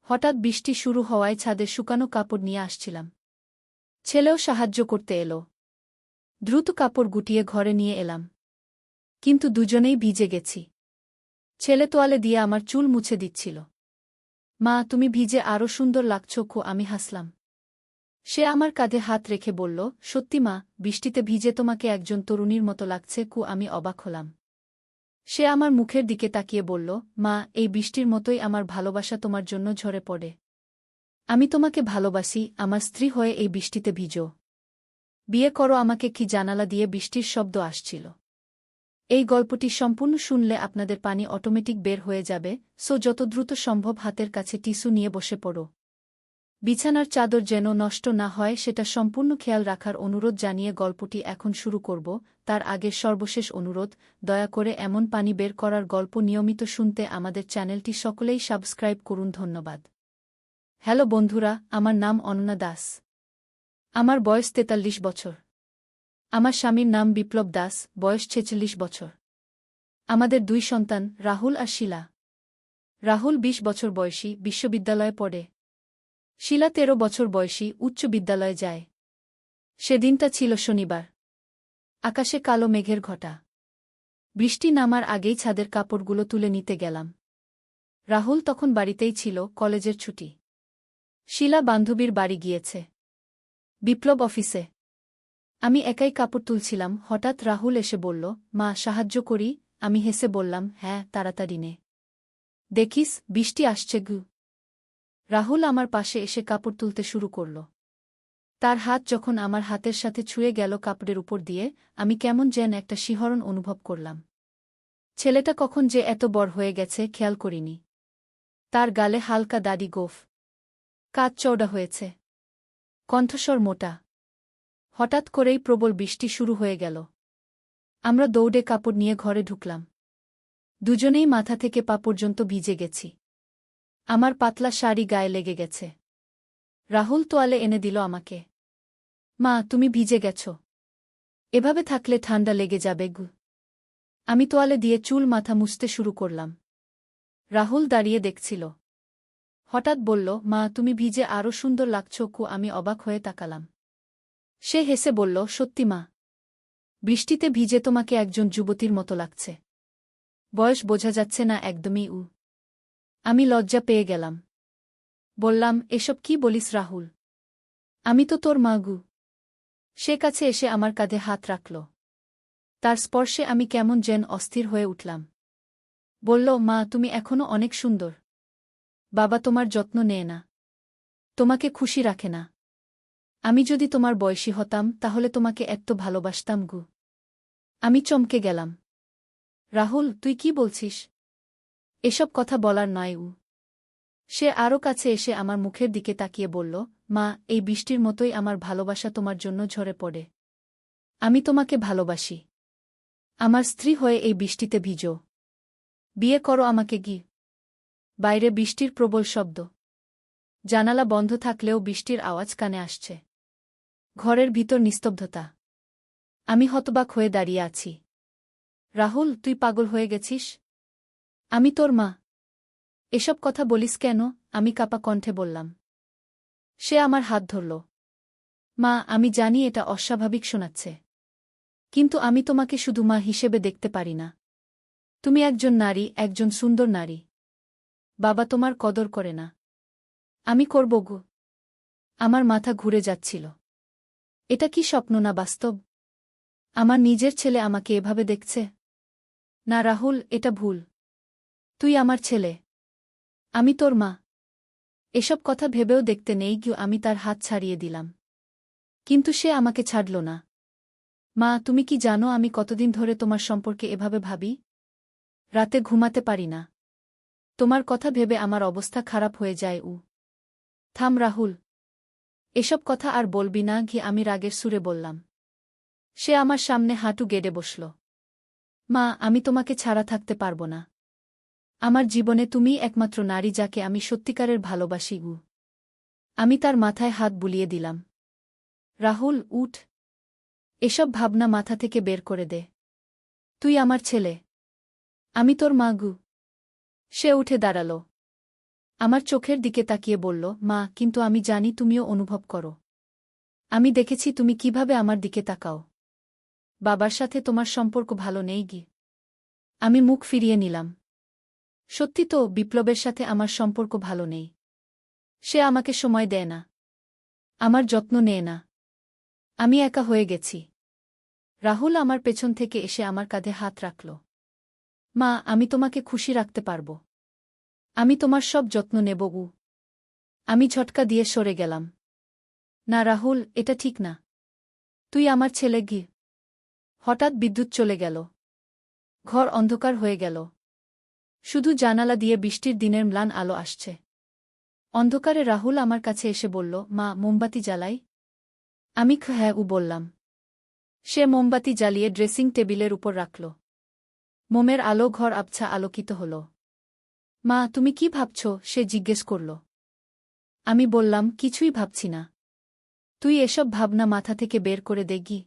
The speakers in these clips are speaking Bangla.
হঠাৎ বৃষ্টি শুরু হওয়ায় ছাদে শুকানো কাপড় নিয়ে আসছিলাম। ছেলেও সাহায্য করতে এলো। দ্রুত কাপড় গুটিয়ে ঘরে নিয়ে এলাম। কিন্তু দুজনেই ভিজে গেছি। ছেলে তোয়ালে দিয়ে আমার চুল মুছে দিচ্ছিল। মা, তুমি ভিজে আরও সুন্দর লাগছো। আমি হাসলাম। সে আমার কাঁধে হাত রেখে বলল, সত্যি মা, বৃষ্টিতে ভিজে তোমাকে একজন তরুণীর মতো লাগছে। আমি অবাক হলাম। সে আমার মুখের দিকে তাকিয়ে বলল, মা, এই বৃষ্টির মতোই আমার ভালোবাসা তোমার জন্য ঝরে পড়ে। আমি তোমাকে ভালোবাসি, আমার স্ত্রী হয়ে এই বৃষ্টিতে ভিজো। বিয়ে করো আমাকে। কি জানালা দিয়ে বৃষ্টির শব্দ আসছিল। এই গল্পটি সম্পূর্ণ শুনলে আপনাদের পানি অটোমেটিক বের হয়ে যাবে, যত দ্রুত সম্ভব হাতের কাছে টিস্যু নিয়ে বসে পড়ো। বিছানার চাদর যেন নষ্ট না হয় সেটা সম্পূর্ণ খেয়াল রাখার অনুরোধ জানিয়ে গল্পটি এখন শুরু করব। তার আগে সর্বশেষ অনুরোধ, দয়া করে এমন পানি বের করার গল্প নিয়মিত শুনতে আমাদের চ্যানেলটি সকলেই সাবস্ক্রাইব করুন। ধন্যবাদ। হ্যালো বন্ধুরা, আমার নাম অনন্যা দাস। আমার বয়স ৪৩ বছর। আমার স্বামীর নাম বিপ্লব দাস, বয়স ৪৬ বছর। আমাদের ২ সন্তান, রাহুল আর শিলা। রাহুল ২০ বছর বয়সী, বিশ্ববিদ্যালয়ে পড়ে। শিলা ১৩ বছর বয়সী, উচ্চ বিদ্যালয়ে যায়। সেদিনটা ছিল শনিবার। আকাশে কালো মেঘের ঘটা। বৃষ্টি নামার আগেই ছাদের কাপড়গুলো তুলে নিতে গেলাম। রাহুল তখন বাড়িতেই ছিল, কলেজের ছুটি। শিলা বান্ধবীর বাড়ি গিয়েছে। বিপ্লব অফিসে। আমি একাই কাপড় তুলছিলাম। হঠাৎ রাহুল এসে বলল, মা, সাহায্য করি? আমি হেসে বললাম, হ্যাঁ, তাড়াতাড়ি নে। দেখিস, বৃষ্টি আসছে। রাহুল আমার পাশে এসে কাপড় তুলতে শুরু করল। তার হাত যখন আমার হাতের সাথে ছুঁয়ে গেল কাপড়ের উপর দিয়ে, আমি কেমন যেন একটা শিহরণ অনুভব করলাম। ছেলেটা কখন যে এত বড় হয়ে গেছে খেয়াল করিনি। তার গালে হালকা দাড়ি, গোঁফ, কাঁধ চওড়া হয়েছে, কণ্ঠস্বর মোটা। হঠাৎ করেই প্রবল বৃষ্টি শুরু হয়ে গেল। আমরা দৌড়ে কাপড় নিয়ে ঘরে ঢুকলাম। দুজনেই মাথা থেকে পা পর্যন্ত ভিজে গেছি। আমার পাতলা শাড়ি গায়ে লেগে গেছে। রাহুল তোয়ালে এনে দিল আমাকে। মা, তুমি ভিজে গেছ। এভাবে থাকলে ঠান্ডা লেগে যাবে। আমি তোয়ালে দিয়ে চুল মাথা মুছতে শুরু করলাম। রাহুল দাঁড়িয়ে দেখছিল। হঠাৎ বলল, মা, তুমি ভিজে আরও সুন্দর লাগছ। আমি অবাক হয়ে তাকালাম। সে হেসে বলল, সত্যি মা, বৃষ্টিতে ভিজে তোমাকে একজন যুবতীর মতো লাগছে। বয়স বোঝা যাচ্ছে না একদমই। আমি লজ্জা পেয়ে গেলাম। বললাম, এসব কি বলিস রাহুল? আমি তো তোর মা। সে কাছে এসে আমার কাঁধে হাত রাখল। তার স্পর্শে আমি কেমন যেন অস্থির হয়ে উঠলাম। বলল, মা, তুমি এখনো অনেক সুন্দর। বাবা তোমার যত্ন নেয় না, তোমাকে খুশি রাখে না। আমি যদি তোমার বয়সী হতাম তাহলে তোমাকে এত ভালোবাসতাম। আমি চমকে গেলাম। রাহুল, তুই কি বলছিস? এসব কথা বলার নয়। সে আরও কাছে এসে আমার মুখের দিকে তাকিয়ে বলল, মা, এই বৃষ্টির মতোই আমার ভালোবাসা তোমার জন্য ঝরে পড়ে। আমি তোমাকে ভালোবাসি। আমার স্ত্রী হয়ে এই বৃষ্টিতে ভিজো। বিয়ে করো আমাকে। বাইরে বৃষ্টির প্রবল শব্দ। জানালা বন্ধ থাকলেও বৃষ্টির আওয়াজ কানে আসছে। ঘরের ভিতর নিস্তব্ধতা। আমি হতবাক হয়ে দাঁড়িয়ে আছি। রাহুল, তুই পাগল হয়ে গেছিস? আমি তোর মা। এসব কথা বলিস কেন? আমি কাঁপা কণ্ঠে বললাম। সে আমার হাত ধরল। মা, আমি জানি এটা অস্বাভাবিক শোনাচ্ছে, কিন্তু আমি তোমাকে শুধু মা হিসেবে দেখতে পারি না। তুমি একজন নারী, একজন সুন্দর নারী। বাবা তোমার কদর করে না। আমি করব। আমার মাথা ঘুরে যাচ্ছিল। এটা কি স্বপ্ন না বাস্তব? আমার নিজের ছেলে আমাকে এভাবে দেখছে। না রাহুল, এটা ভুল। তুই আমার ছেলে। আমি তোর মা। এসব কথা ভেবেও দেখতে নেই। আমি তার হাত ছাড়িয়ে দিলাম। কিন্তু সে আমাকে ছাড়ল না। মা, তুমি কি জানো আমি কতদিন ধরে তোমার সম্পর্কে এভাবে ভাবি? রাতে ঘুমাতে পারি না। তোমার কথা ভেবে আমার অবস্থা খারাপ হয়ে যায়। থাম রাহুল, এসব কথা আর বলবি না। আমি রাগের সুরে বললাম। সে আমার সামনে হাঁটু গেড়ে বসল। মা, আমি তোমাকে ছাড়া থাকতে পারব না। আমার জীবনে তুমিই একমাত্র নারী যাকে আমি সত্যিকারের ভালোবাসি। আমি তার মাথায় হাত বুলিয়ে দিলাম। রাহুল, উঠ। এসব ভাবনা মাথা থেকে বের করে দে। তুই আমার ছেলে। আমি তোর মা। সে উঠে দাঁড়াল। আমার চোখের দিকে তাকিয়ে বলল, মা, কিন্তু আমি জানি তুমিও অনুভব করো। আমি দেখেছি তুমি কিভাবে আমার দিকে তাকাও। বাবার সাথে তোমার সম্পর্ক ভালো নেই গি। আমি মুখ ফিরিয়ে নিলাম। সত্যি তো, বিপ্লবের সাথে আমার সম্পর্ক ভালো নেই। সে আমাকে সময় দেয় না, আমার যত্ন নেয় না। আমি একা হয়ে গেছি। রাহুল আমার পেছন থেকে এসে আমার কাঁধে হাত রাখল। মা, আমি তোমাকে খুশি রাখতে পারব। আমি তোমার সব যত্ন নেব গু। আমি ঝটকা দিয়ে সরে গেলাম। না রাহুল, এটা ঠিক না। তুই আমার ছেলে গি। হঠাৎ বিদ্যুৎ চলে গেল। ঘর অন্ধকার হয়ে গেল। শুধু জানালা দিয়ে বৃষ্টির দিনের ম্লান আলো আসছে। অন্ধকারে রাহুল আমার কাছে এসে বলল, মা, মোমবাতি জ্বালাই? আমি হ্যাঁ বললাম। সে মোমবাতি জ্বালিয়ে ড্রেসিং টেবিলের উপর রাখল। মোমের আলো ঘর আবছা আলোকিত হল। মা, তুমি কি ভাবছ? সে জিজ্ঞেস করল। আমি বললাম, কিছুই ভাবছি না। তুই এসব ভাবনা মাথা থেকে বের করে দে গি।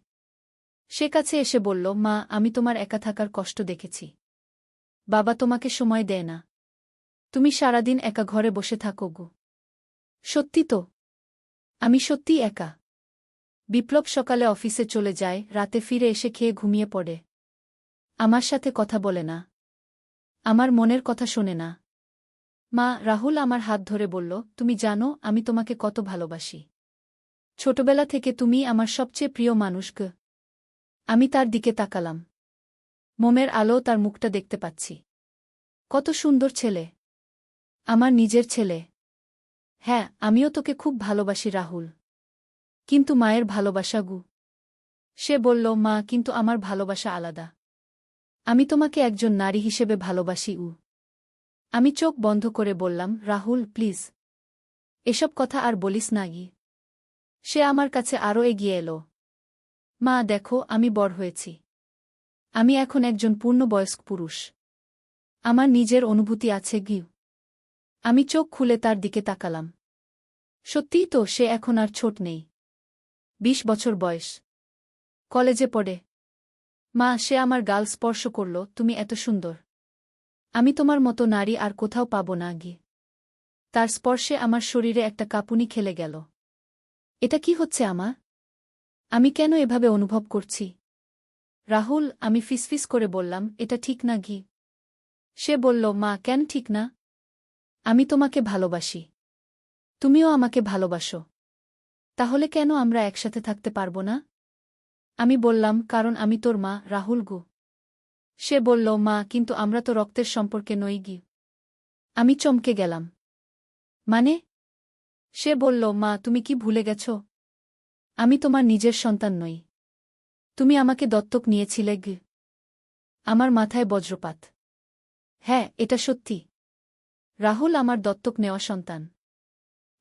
সে কাছে এসে বলল, মা, আমি তোমার একা থাকার কষ্ট দেখেছি। বাবা তোমাকে সময় দেয় না। তুমি সারাদিন একা ঘরে বসে থাকো গো। সত্যি তো, আমি সত্যিই একা। বিপ্লব সকালে অফিসে চলে যায়, রাতে ফিরে এসে খেয়ে ঘুমিয়ে পড়ে। আমার সাথে কথা বলে না, আমার মনের কথা শোনে না। মা, রাহুল আমার হাত ধরে বলল, তুমি জানো আমি তোমাকে কত ভালোবাসি। ছোটবেলা থেকে তুমি আমার সবচেয়ে প্রিয় মানুষ গ। আমি তার দিকে তাকালাম। মোমের আলো তার মুখটা দেখতে পাচ্ছি। কত সুন্দর ছেলে, আমার নিজের ছেলে। হ্যাঁ, আমিও তোকে খুব ভালোবাসি রাহুল। কিন্তু মায়ের ভালোবাসা গু। সে বলল, মা, কিন্তু আমার ভালোবাসা আলাদা। আমি তোমাকে একজন নারী হিসেবে ভালোবাসি। আমি চোখ বন্ধ করে বললাম, রাহুল প্লিজ, এসব কথা আর বলিস না গি। সে আমার কাছে আরও এগিয়ে এলো। মা দেখো, আমি বড় হয়েছি। আমি এখন একজন পূর্ণবয়স্ক পুরুষ। আমার নিজের অনুভূতি আছে গি। আমি চোখ খুলে তার দিকে তাকালাম। সত্যিই তো, সে এখন আর ছোট নেই। 20 বছর বয়স, কলেজে পড়ে। মা, সে আমার গাল স্পর্শ করল। তুমি এত সুন্দর। আমি তোমার মতো নারী আর কোথাও পাব না গি। তার স্পর্শে আমার শরীরে একটা কাঁপুনি খেলে গেল। এটা কি হচ্ছে আমার? আমি কেন এভাবে অনুভব করছি? রাহুল, আমি ফিসফিস করে বললাম, এটা ঠিক না গি। সে বলল, মা, কেন ঠিক না? আমি তোমাকে ভালোবাসি, তুমিও আমাকে ভালোবাসো। তাহলে কেন আমরা একসাথে থাকতে পারব না? আমি বললাম, কারণ আমি তোর মা রাহুল গু। সে বলল, মা, কিন্তু আমরা তো রক্তের সম্পর্কে নই গি। আমি চমকে গেলাম। মানে? সে বলল, মা, তুমি কি ভুলে গেছ? আমি তোমার নিজের সন্তান নই। তুমি আমাকে দত্তক নিয়েছিলে গি। আমার মাথায় বজ্রপাত। হ্যাঁ, এটা সত্যি। রাহুল আমার দত্তক নেওয়া সন্তান।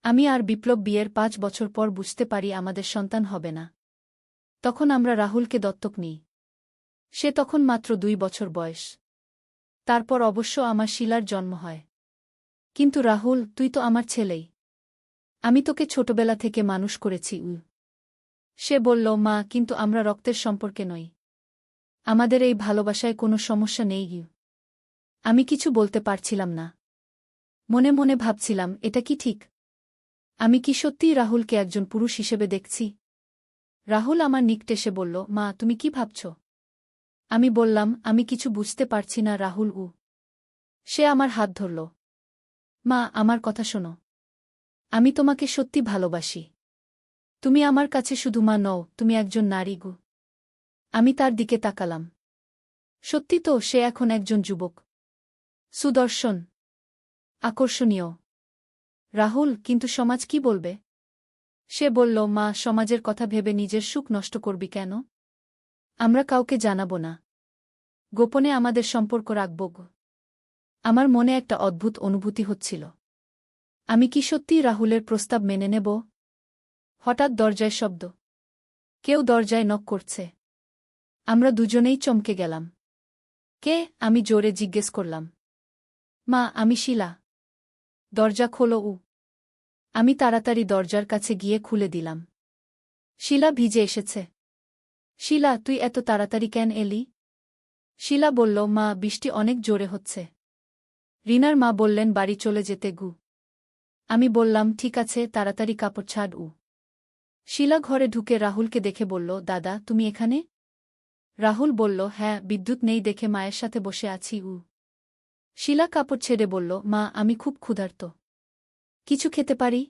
আমি আর বিপ্লব বিয়ের 5 বছর পর বুঝতে পারি আমাদের সন্তান হবে না। তখন আমরা রাহুলকে দত্তক নিই। সে তখন মাত্র 2 বছর বয়স। তারপর অবশ্য আমার শিলার জন্ম হয়। কিন্তু রাহুল, তুই তো আমার ছেলেই। আমি তোকে ছোটবেলা থেকে মানুষ করেছি। সে বলল, মা, কিন্তু আমরা রক্তের সম্পর্কে নই। আমাদের এই ভালোবাসায় কোনো সমস্যা নেই গি। আমি কিছু বলতে পারছিলাম না। মনে মনে ভাবছিলাম, এটা কি ঠিক? আমি কি সত্যিই রাহুলকে একজন পুরুষ হিসেবে দেখছি? রাহুল আমার নিকটে এসে বলল, মা, তুমি কি ভাবছ? আমি বললাম, আমি কিছু বুঝতে পারছি না রাহুল। সে আমার হাত ধরল। মা, আমার কথা শোনো। আমি তোমাকে সত্যি ভালোবাসি। তুমি আমার কাছে শুধু মা নও, তুমি একজন নারী গু। আমি তার দিকে তাকালাম। সত্যি তো, সে এখন একজন যুবক। সুদর্শন, আকর্ষণীয়। রাহুল, কিন্তু সমাজ কি বলবে? সে বলল, মা, সমাজের কথা ভেবে নিজের সুখ নষ্ট করবি কেন? আমরা কাউকে জানাব না। গোপনে আমাদের সম্পর্ক রাখব গো। আমার মনে একটা অদ্ভুত অনুভূতি হচ্ছিল। আমি কি সত্যিই রাহুলের প্রস্তাব মেনে নেব? হঠাৎ দরজায় শব্দ। কেউ দরজায় নক করছে। আমরা দুজনেই চমকে গেলাম। কে? আমি জোরে জিজ্ঞেস করলাম। মা, আমি শিলা। দরজা খোলো। আমি তাড়াতাড়ি দরজার কাছে গিয়ে খুলে দিলাম। শিলা ভিজে এসেছে। শিলা, তুই এত তাড়াতাড়ি কেন এলি? শিলা বলল, মা, বৃষ্টি অনেক জোরে হচ্ছে। রিনার মা বললেন বাড়ি চলে যেতে গু। আমি বললাম, ঠিক আছে, তাড়াতাড়ি কাপড় ছাড়। শিলা ঘরে ঢুকে রাহুলকে দেখে বলল, দাদা, তুমি এখানে? রাহুল বলল, হ্যাঁ, বিদ্যুৎ নেই দেখে মায়ের সাথে বসে আছি। শিলা কাপড় ছেড়ে বলল, মা, আমি খুব ক্ষুধার্ত। কিছু খেতে পারি?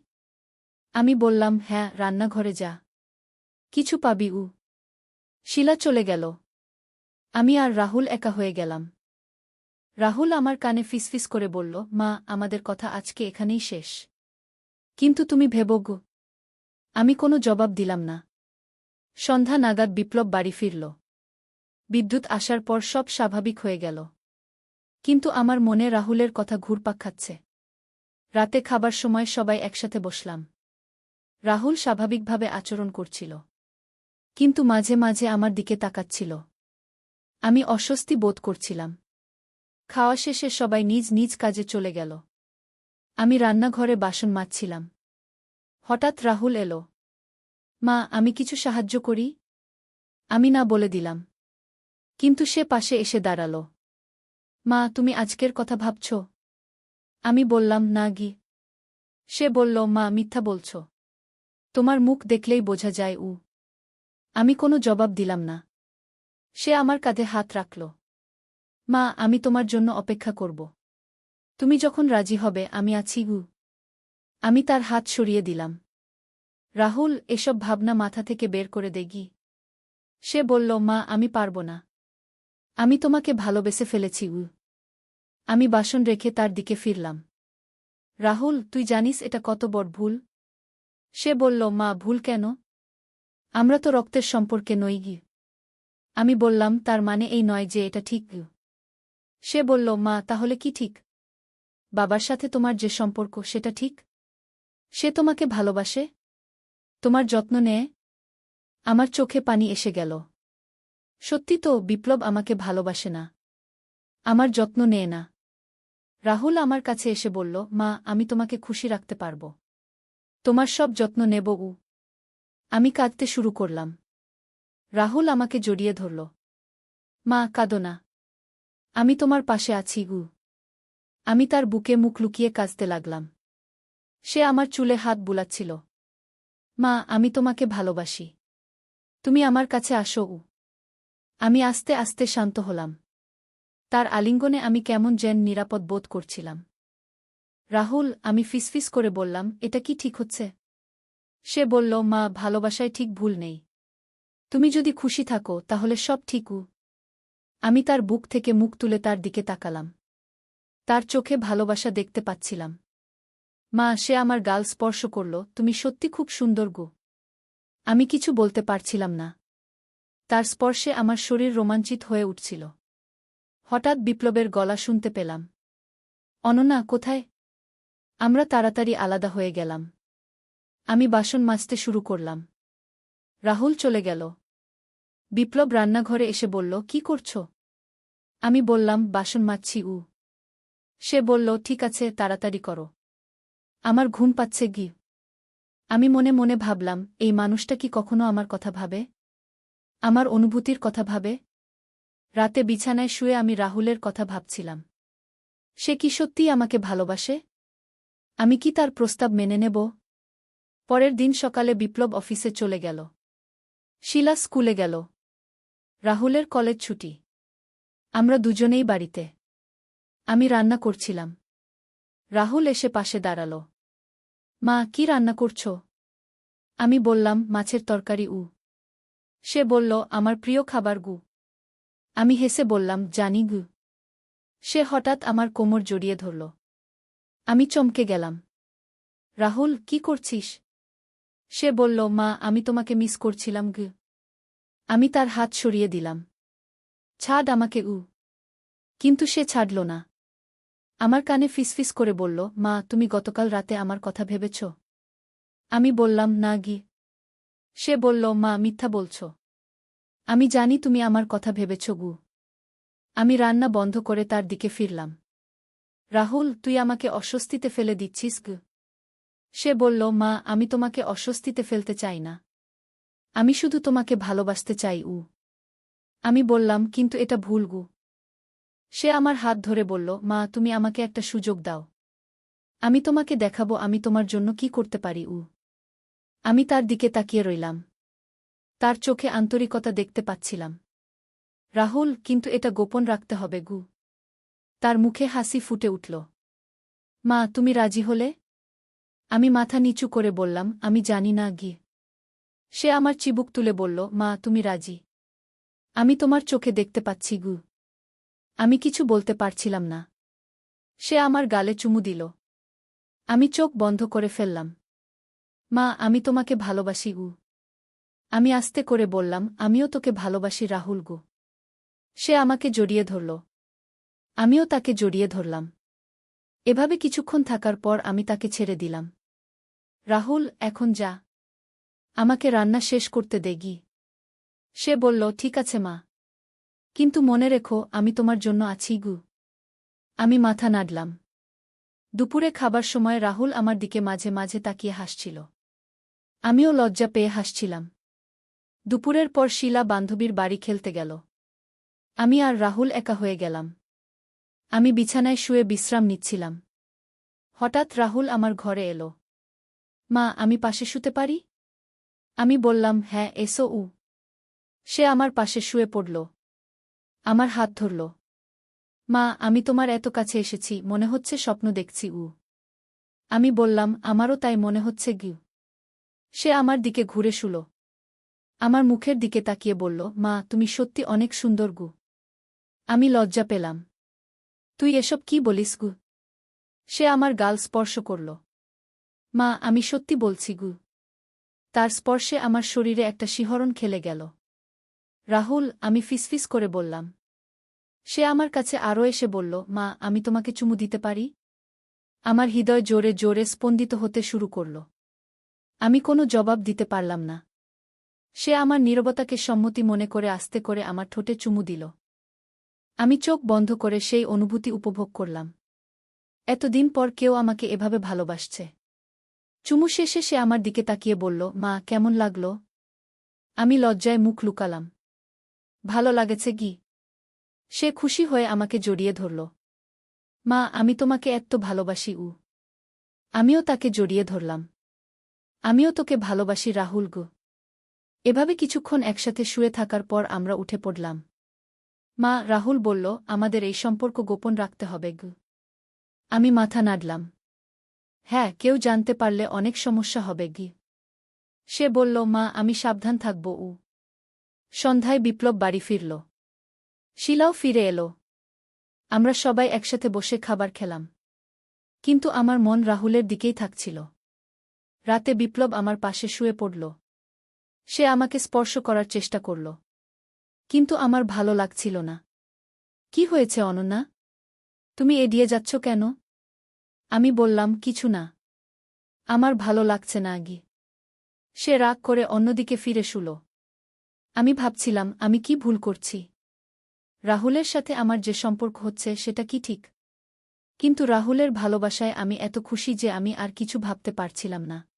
আমি বললাম, হ্যাঁ, রান্নাঘরে যা, কিছু পাবি। শিলা চলে গেল। আমি আর রাহুল একা হয়ে গেলাম। রাহুল আমার কানে ফিসফিস করে বলল, মা, আমাদের কথা আজকে এখানেই শেষ। কিন্তু তুমি ভেবো গো। আমি কোনো জবাব দিলাম না। সন্ধ্যা নাগাদ বিপ্লব বাড়ি ফিরল। বিদ্যুৎ আসার পর সব স্বাভাবিক হয়ে গেল। কিন্তু আমার মনে রাহুলের কথা ঘুরপাক খাচ্ছে। রাতে খাবার সময় সবাই একসাথে বসলাম। রাহুল স্বাভাবিকভাবে আচরণ করছিল, কিন্তু মাঝে মাঝে আমার দিকে তাকাচ্ছিল। আমি অস্বস্তি বোধ করছিলাম। খাওয়া শেষে সবাই নিজ নিজ কাজে চলে গেল। আমি রান্নাঘরে বাসন মাজছিলাম। হঠাৎ রাহুল এলো। মা, আমি কিছু সাহায্য করি? আমি না বলে দিলাম। কিন্তু সে পাশে এসে দাঁড়াল। মা, তুমি আজকের কথা ভাবছ? আমি বললাম, না গি। সে বলল, মা, মিথ্যা বলছ। তোমার মুখ দেখলেই বোঝা যায়। আমি কোনো জবাব দিলাম না। সে আমার কাঁধে হাত রাখল। মা, আমি তোমার জন্য অপেক্ষা করব। তুমি যখন রাজি হবে আমি আছি। আমি তার হাত সরিয়ে দিলাম। রাহুল, এসব ভাবনা মাথা থেকে বের করে দেগি। সে বলল, মা, আমি পারব না। আমি তোমাকে ভালোবেসে ফেলেছি। আমি বাসন রেখে তার দিকে ফিরলাম। রাহুল, তুই জানিস এটা কত বড় ভুল? সে বলল, মা, ভুল কেন? আমরা তো রক্তের সম্পর্কে নই গি। আমি বললাম, তার মানে এই নয় যে এটা ঠিক। সে বলল, মা, তাহলে কি ঠিক? বাবার সাথে তোমার যে সম্পর্ক সেটা ঠিক? সে তোমাকে ভালোবাসে, তোমার যত্ন নেয়। আমার চোখে পানি এসে গেল। সত্যি তো, বিপ্লব আমাকে ভালোবাসে না, আমার যত্ন নেয় না। রাহুল আমার কাছে এসে বলল, মা, আমি তোমাকে খুশি রাখতে পারব। তোমার সব যত্ন নেব। আমি কাঁদতে শুরু করলাম। রাহুল আমাকে জড়িয়ে ধরল। মা, কাঁদো না। আমি তোমার পাশে আছি। আমি তার বুকে মুখ লুকিয়ে কাঁদতে লাগলাম। সে আমার চুলে হাত বুলাচ্ছিল। মা, আমি তোমাকে ভালোবাসি। তুমি আমার কাছে আসো। আমি আস্তে আস্তে শান্ত হলাম। তার আলিঙ্গনে আমি কেমন যেন নিরাপদ বোধ করছিলাম। রাহুল, আমি ফিসফিস করে বললাম, এটা কি ঠিক হচ্ছে? সে বলল, মা, ভালোবাসায় ঠিক ভুল নেই। তুমি যদি খুশি থাকো তাহলে সব ঠিক। আমি তার বুক থেকে মুখ তুলে তার দিকে তাকালাম। তার চোখে ভালোবাসা দেখতে পাচ্ছিলাম। মা, সে আমার গাল স্পর্শ করল। তুমি সত্যি খুব সুন্দর গো। আমি কিছু বলতে পারছিলাম না। তার স্পর্শে আমার শরীর রোমাঞ্চিত হয়ে উঠছিল। হঠাৎ বিপ্লবের গলা শুনতে পেলাম। অনন্যা, কোথায়? আমরা তাড়াতাড়ি আলাদা হয়ে গেলাম। আমি বাসন মাজতে শুরু করলাম। রাহুল চলে গেল। বিপ্লব রান্নাঘরে এসে বলল, কি করছ? আমি বললাম, বাসন মাজছি। সে বলল, ঠিক আছে, তাড়াতাড়ি করো। আমার ঘুম পাচ্ছে গি। আমি মনে মনে ভাবলাম, এই মানুষটা কি কখনো আমার কথা ভাবে? আমার অনুভূতির কথা ভাবে? রাতে বিছানায় শুয়ে আমি রাহুলের কথা ভাবছিলাম। সে কি সত্যিই আমাকে ভালোবাসে? আমি কি তার প্রস্তাব মেনে নেব? পরের দিন সকালে বিপ্লব অফিসে চলে গেল। শিলা স্কুলে গেল। রাহুলের কলেজ ছুটি। আমরা দুজনেই বাড়িতে। আমি রান্না করছিলাম। রাহুল এসে পাশে দাঁড়াল। মা, কি রান্না করছ? আমি বললাম, মাছের তরকারি। সে বলল, আমার প্রিয় খাবার গু। আমি হেসে বললাম, জানি গু। সে হঠাৎ আমার কোমর জড়িয়ে ধরল। আমি চমকে গেলাম। রাহুল, কি করছিস? সে বলল, মা, আমি তোমাকে মিস করছিলাম গু। আমি তার হাত সরিয়ে দিলাম। ছাড় আমাকে। কিন্তু সে ছাড়ল না। আমার কানে ফিসফিস করে বলল, মা, তুমি গতকাল রাতে আমার কথা ভেবেছ? আমি বললাম, না গি। সে বলল, মা, মিথ্যা বলছ। আমি জানি তুমি আমার কথা ভেবেছ গু। আমি রান্না বন্ধ করে তার দিকে ফিরলাম। রাহুল, তুই আমাকে অস্বস্তিতে ফেলে দিচ্ছিস গু। সে বলল, মা, আমি তোমাকে অস্বস্তিতে ফেলতে চাই না। আমি শুধু তোমাকে ভালোবাসতে চাই। আমি বললাম, কিন্তু এটা ভুল গু। সে আমার হাত ধরে বলল, মা, তুমি আমাকে একটা সুযোগ দাও। আমি তোমাকে দেখাবো আমি তোমার জন্য কি করতে পারি। আমি তার দিকে তাকিয়ে রইলাম। তার চোখে আন্তরিকতা দেখতে পাচ্ছিলাম। রাহুল, কিন্তু এটা গোপন রাখতে হবে। তার মুখে হাসি ফুটে উঠল। মা, তুমি রাজি হলে? আমি মাথা নিচু করে বললাম, আমি জানি না। সে আমার চিবুক তুলে বলল, মা, তুমি রাজি? আমি তোমার চোখে দেখতে পাচ্ছি। আমি কিছু বলতে পারছিলাম না। সে আমার গালে চুমু দিল। আমি চোখ বন্ধ করে ফেললাম। মা, আমি তোমাকে ভালোবাসি। আমি আস্তে করে বললাম, আমিও তোকে ভালোবাসি রাহুল। সে আমাকে জড়িয়ে ধরল। আমিও তাকে জড়িয়ে ধরলাম। এভাবে কিছুক্ষণ থাকার পর আমি তাকে ছেড়ে দিলাম। রাহুল, এখন যা। আমাকে রান্না শেষ করতে দে। সে বলল, ঠিক আছে মা। কিন্তু মনে রেখো, আমি তোমার জন্য আছি। আমি মাথা নাড়লাম। দুপুরে খাবার সময় রাহুল আমার দিকে মাঝে মাঝে তাকিয়ে হাসছিল। আমিও লজ্জা পেয়ে হাসছিলাম। দুপুরের পর শিলা বান্ধবীর বাড়ি খেলতে গেল। আমি আর রাহুল একা হয়ে গেলাম। আমি বিছানায় শুয়ে বিশ্রাম নিচ্ছিলাম। হঠাৎ রাহুল আমার ঘরে এলো। মা, আমি পাশে শুতে পারি? আমি বললাম, হ্যাঁ, এসো। সে আমার পাশে শুয়ে পড়ল। আমার হাত ধরল। মা, আমি তোমার এত কাছে এসেছি, মনে হচ্ছে স্বপ্ন দেখছি। আমি বললাম, আমারও তাই মনে হচ্ছে। সে আমার দিকে ঘুরে শুল। আমার মুখের দিকে তাকিয়ে বলল, মা, তুমি সত্যি অনেক সুন্দর। আমি লজ্জা পেলাম। তুই এসব কি বলিস? সে আমার গাল স্পর্শ করল। মা, আমি সত্যি বলছি। তার স্পর্শে আমার শরীরে একটা শিহরণ খেলে গেল। রাহুল, আমি ফিসফিস করে বললাম। সে আমার কাছে আরও এসে বলল, মা, আমি তোমাকে চুমু দিতে পারি? আমার হৃদয় জোরে জোরে স্পন্দিত হতে শুরু করল। আমি কোনো জবাব দিতে পারলাম না। সে আমার নীরবতাকে সম্মতি মনে করে আস্তে করে আমার ঠোঁটে চুমু দিল। আমি চোখ বন্ধ করে সেই অনুভূতি উপভোগ করলাম। এতদিন পর কেউ আমাকে এভাবে ভালোবাসছে। চুমু শেষে সে আমার দিকে তাকিয়ে বলল, মা, কেমন লাগল? আমি লজ্জায় মুখ লুকালাম। ভালো লাগেছে। সে খুশি হয়ে আমাকে জড়িয়ে ধরল। মা, আমি তোমাকে এত্ত ভালোবাসি। আমিও তাকে জড়িয়ে ধরলাম। আমিও তোকে ভালোবাসি রাহুল। এভাবে কিছুক্ষণ একসাথে শুয়ে থাকার পর আমরা উঠে পড়লাম। মা, রাহুল বলল, আমাদের এই সম্পর্ক গোপন রাখতে হবে। আমি মাথা নাড়লাম। হ্যাঁ, কেউ জানতে পারলে অনেক সমস্যা হবে। সে বলল, মা, আমি সাবধান থাকব। সন্ধ্যায় বিপ্লব বাড়ি ফিরল। শিলাও ফিরে এলো। আমরা সবাই একসাথে বসে খাবার খেলাম। কিন্তু আমার মন রাহুলের দিকেই থাকছিল। রাতে বিপ্লব আমার পাশে শুয়ে পড়ল। সে আমাকে স্পর্শ করার চেষ্টা করল। কিন্তু আমার ভালো লাগছিল না। কি হয়েছে অনন্যা? তুমি এড়িয়ে যাচ্ছ কেন? আমি বললাম, কিছু না। আমার ভালো লাগছে না। সে রাগ করে অন্যদিকে ফিরে শুল। আমি ভাবছিলাম, আমি কি ভুল করছি? রাহুলের সাথে আমার যে সম্পর্ক হচ্ছে সেটা কি ঠিক? কিন্তু রাহুলের ভালোবাসায় আমি এত খুশি যে আমি আর কিছু ভাবতে পারছিলাম না।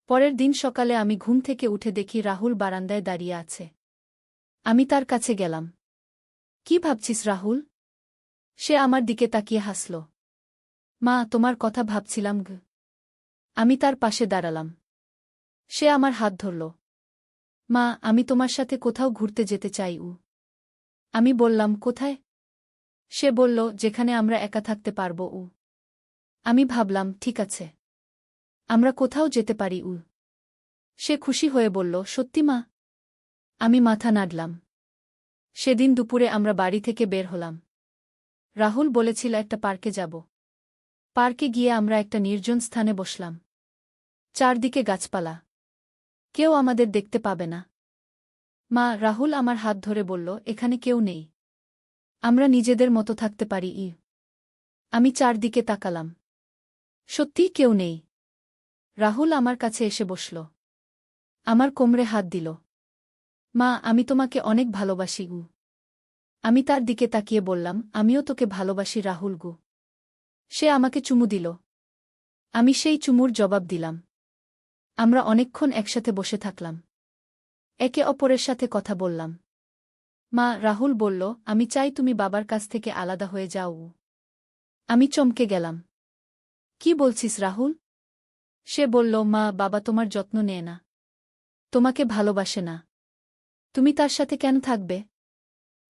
পরের দিন সকালে আমি ঘুম থেকে উঠে দেখি রাহুল বারান্দায় দাঁড়িয়ে আছে। আমি তার কাছে গেলাম। কি ভাবছিস রাহুল? সে আমার দিকে তাকিয়ে হাসল। মা, তোমার কথা ভাবছিলাম। আমি তার পাশে দাঁড়ালাম। সে আমার হাত ধরল। মা, আমি তোমার সাথে কোথাও ঘুরতে যেতে চাই। আমি বললাম, কোথায়? সে বলল, যেখানে আমরা একা থাকতে পারব। আমি ভাবলাম, ঠিক আছে, আমরা কোথাও যেতে পারি। সে খুশি হয়ে বলল, সত্যি মা? আমি মাথা নাড়লাম। সেদিন দুপুরে আমরা বাড়ি থেকে বের হলাম। রাহুল বলেছিল একটা পার্কে যাব। পার্কে গিয়ে আমরা একটা নির্জন স্থানে বসলাম। চারদিকে গাছপালা। কেউ আমাদের দেখতে পাবে না। মা, রাহুল আমার হাত ধরে বলল, এখানে কেউ নেই। আমরা নিজেদের মতো থাকতে পারি। আমি চারদিকে তাকালাম। সত্যিই কেউ নেই। রাহুল আমার কাছে এসে বসল। আমার কোমরে হাত দিল। মা, আমি তোমাকে অনেক ভালোবাসি। আমি তার দিকে তাকিয়ে বললাম, আমিও তোকে ভালোবাসি রাহুল। সে আমাকে চুমু দিল। আমি সেই চুমুর জবাব দিলাম। আমরা অনেকক্ষণ একসাথে বসে থাকলাম। একে অপরের সাথে কথা বললাম। মা, রাহুল বলল, আমি চাই তুমি বাবার কাছ থেকে আলাদা হয়ে যাও। আমি চমকে গেলাম। কি বলছিস রাহুল? সে বলল, মা বাবা তোমার যত্ন নেয় না, তোমাকে ভালোবাসে না, তুমি তার সাথে কেন থাকবে?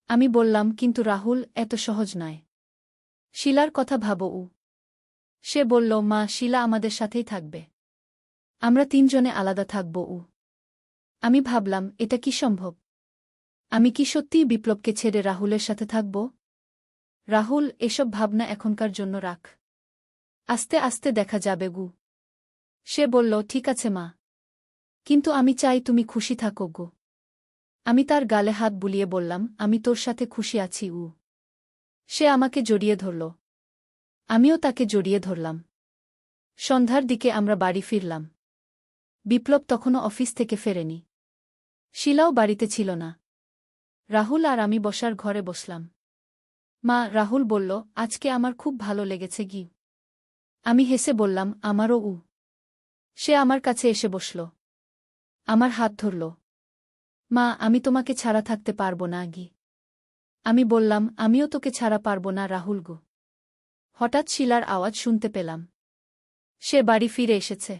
আমি বললাম, কিন্তু রাহুল, এত সহজ নয়। শিলার কথা ভাবো। সে বলল, মা শিলা আমাদের সাথেই থাকবে, আমরা তিনজনে আলাদা থাকব। আমি ভাবলাম, এটা কি সম্ভব? আমি কি সত্যিই বিপ্লবকে ছেড়ে রাহুলের সাথে থাকব? রাহুল, এসব ভাবনা এখনকার জন্য রাখ, আস্তে আস্তে দেখা যাবে। সে বলল, ঠিক আছে মা, কিন্তু আমি চাই তুমি খুশি থাকো গো। আমি তার গালে হাত বুলিয়ে বললাম, আমি তোর সাথে খুশি আছি। সে আমাকে জড়িয়ে ধরল, আমিও তাকে জড়িয়ে ধরলাম। সন্ধ্যার দিকে আমরা বাড়ি ফিরলাম। বিপ্লব তখনও অফিস থেকে ফেরেনি। শিলাও বাড়িতে ছিল না। রাহুল আর আমি বসার ঘরে বসলাম। মা, রাহুল বলল, আজকে আমার খুব ভালো লেগেছে গি। আমি হেসে বললাম, আমারও। সে আমার কাছে এসে বসল, আমার হাত ধরল। মা, আমি তোমাকে ছাড়া থাকতে পারব না গি। আমি বললাম, আমিও তোকে ছাড়া পারব না রাহুল গো। হঠাৎ শিলার আওয়াজ শুনতে পেলাম। সে বাড়ি ফিরে এসেছে।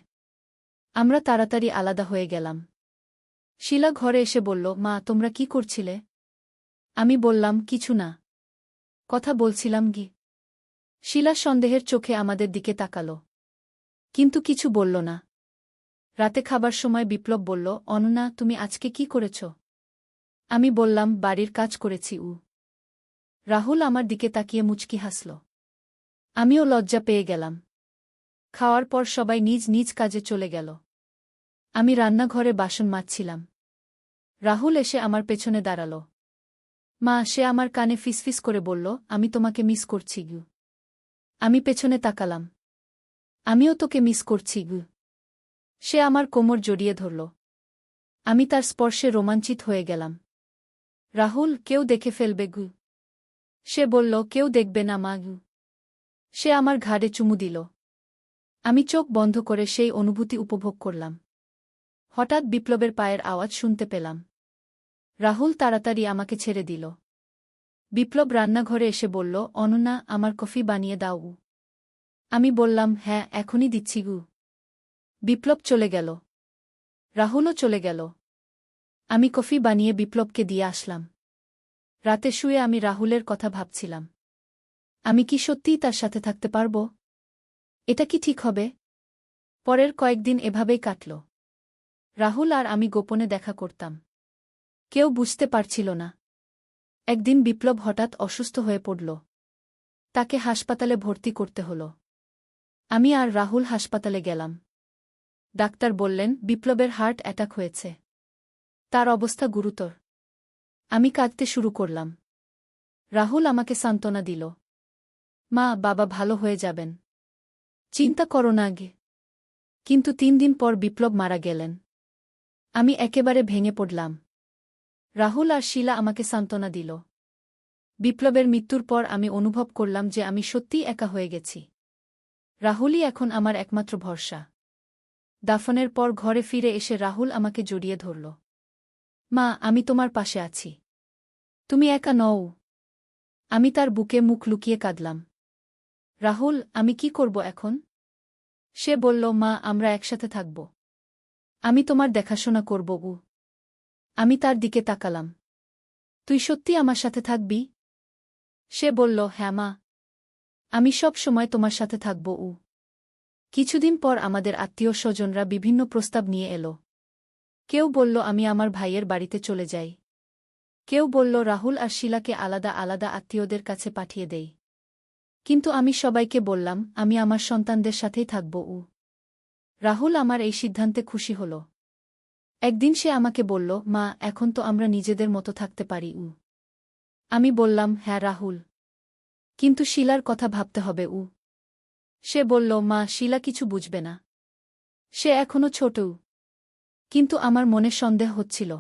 আমরা তাড়াতাড়ি আলাদা হয়ে গেলাম। শিলা ঘরে এসে বলল, মা তোমরা কি করছিলে? আমি বললাম, কিছু না, কথা বলছিলাম গি। শিলা সন্দেহের চোখে আমাদের দিকে তাকাল, কিন্তু কিছু বলল না। রাতে খাবার সময় বিপ্লব বলল, অনন্যা, তুমি আজকে কি করেছ? আমি বললাম, বাড়ির কাজ করেছি। রাহুল আমার দিকে তাকিয়ে মুচকি হাসল। আমিও লজ্জা পেয়ে গেলাম। খাওয়ার পর সবাই নিজ নিজ কাজে চলে গেল। আমি রান্নাঘরে বাসন মাজছিলাম। রাহুল এসে আমার পেছনে দাঁড়াল। মা, সে আমার কানে ফিসফিস করে বলল, আমি তোমাকে মিস করছি গু। আমি পেছনে তাকালাম। আমিও তোকে মিস করছি গু। সে আমার কোমর জড়িয়ে ধরল। আমি তার স্পর্শে রোমাঞ্চিত হয়ে গেলাম। রাহুল, কেউ দেখে ফেলবে গু। সে বলল, কেউ দেখবে না মা গু। সে আমার ঘাড়ে চুমু দিল। আমি চোখ বন্ধ করে সেই অনুভূতি উপভোগ করলাম। হঠাৎ বিপ্লবের পায়ের আওয়াজ শুনতে পেলাম। রাহুল তাড়াতাড়ি আমাকে ছেড়ে দিল। বিপ্লব রান্নাঘরে এসে বলল, অনন্যা, আমার কফি বানিয়ে দাও। আমি বললাম, হ্যাঁ, এখনই দিচ্ছি গু। বিপ্লব চলে গেল। রাহুলও চলে গেল। আমি কফি বানিয়ে বিপ্লবকে দিয়ে আসলাম। রাতে শুয়ে আমি রাহুলের কথা ভাবছিলাম। আমি কি সত্যিই তার সাথে থাকতে পারব? এটা কি ঠিক হবে? পরের কয়েকদিন এভাবেই কাটল। রাহুল আর আমি গোপনে দেখা করতাম। কেউ বুঝতে পারছিল না। একদিন বিপ্লব হঠাৎ অসুস্থ হয়ে পড়ল। তাকে হাসপাতালে ভর্তি করতে হল। আমি আর রাহুল হাসপাতালে গেলাম। ডাক্তার বললেন, বিপ্লবের হার্ট অ্যাটাক হয়েছে, তার অবস্থা গুরুতর। আমি কাঁদতে শুরু করলাম। রাহুল আমাকে সান্ত্বনা দিল। মা, বাবা ভালো হয়ে যাবেন, চিন্তা করো না গে। কিন্তু 3 দিন পর বিপ্লব মারা গেলেন। আমি একেবারে ভেঙে পড়লাম। রাহুল আর শিলা আমাকে সান্ত্বনা দিল। বিপ্লবের মৃত্যুর পর আমি অনুভব করলাম যে আমি সত্যিই একা হয়ে গেছি। রাহুলই এখন আমার একমাত্র ভরসা। দাফনের পর ঘরে ফিরে এসে রাহুল আমাকে জড়িয়ে ধরল। মা, আমি তোমার পাশে আছি, তুমি একা নও। আমি তার বুকে মুখ লুকিয়ে কাঁদলাম। রাহুল, আমি কি করব এখন? সে বলল, মা, আমরা একসাথে থাকব, আমি তোমার দেখাশোনা করব। আমি তার দিকে তাকালাম। তুই সত্যি আমার সাথে থাকবি? সে বলল, হ্যাঁ মা, আমি সব সময় তোমার সাথে থাকব। কিছুদিন পর আমাদের আত্মীয় স্বজনরা বিভিন্ন প্রস্তাব নিয়ে এলো। কেউ বলল আমি আমার ভাইয়ের বাড়িতে চলে যাই। কেউ বলল রাহুল আর শিলাকে আলাদা আলাদা আত্মীয়দের কাছে পাঠিয়ে দেই। কিন্তু আমি সবাইকে বললাম, আমি আমার সন্তানদের সাথেই থাকব। রাহুল আমার এই সিদ্ধান্তে খুশি হল। একদিন সে আমাকে বলল, মা, এখন তো আমরা নিজেদের মতো থাকতে পারি। আমি বললাম, হ্যাঁ রাহুল, কিন্তু শিলার কথা ভাবতে হবে। সে বলল, মা, শিলা কিছু বুঝবে না, সে এখনো ছোট। কিন্তু আমার মনে সন্দেহ হচ্ছিল।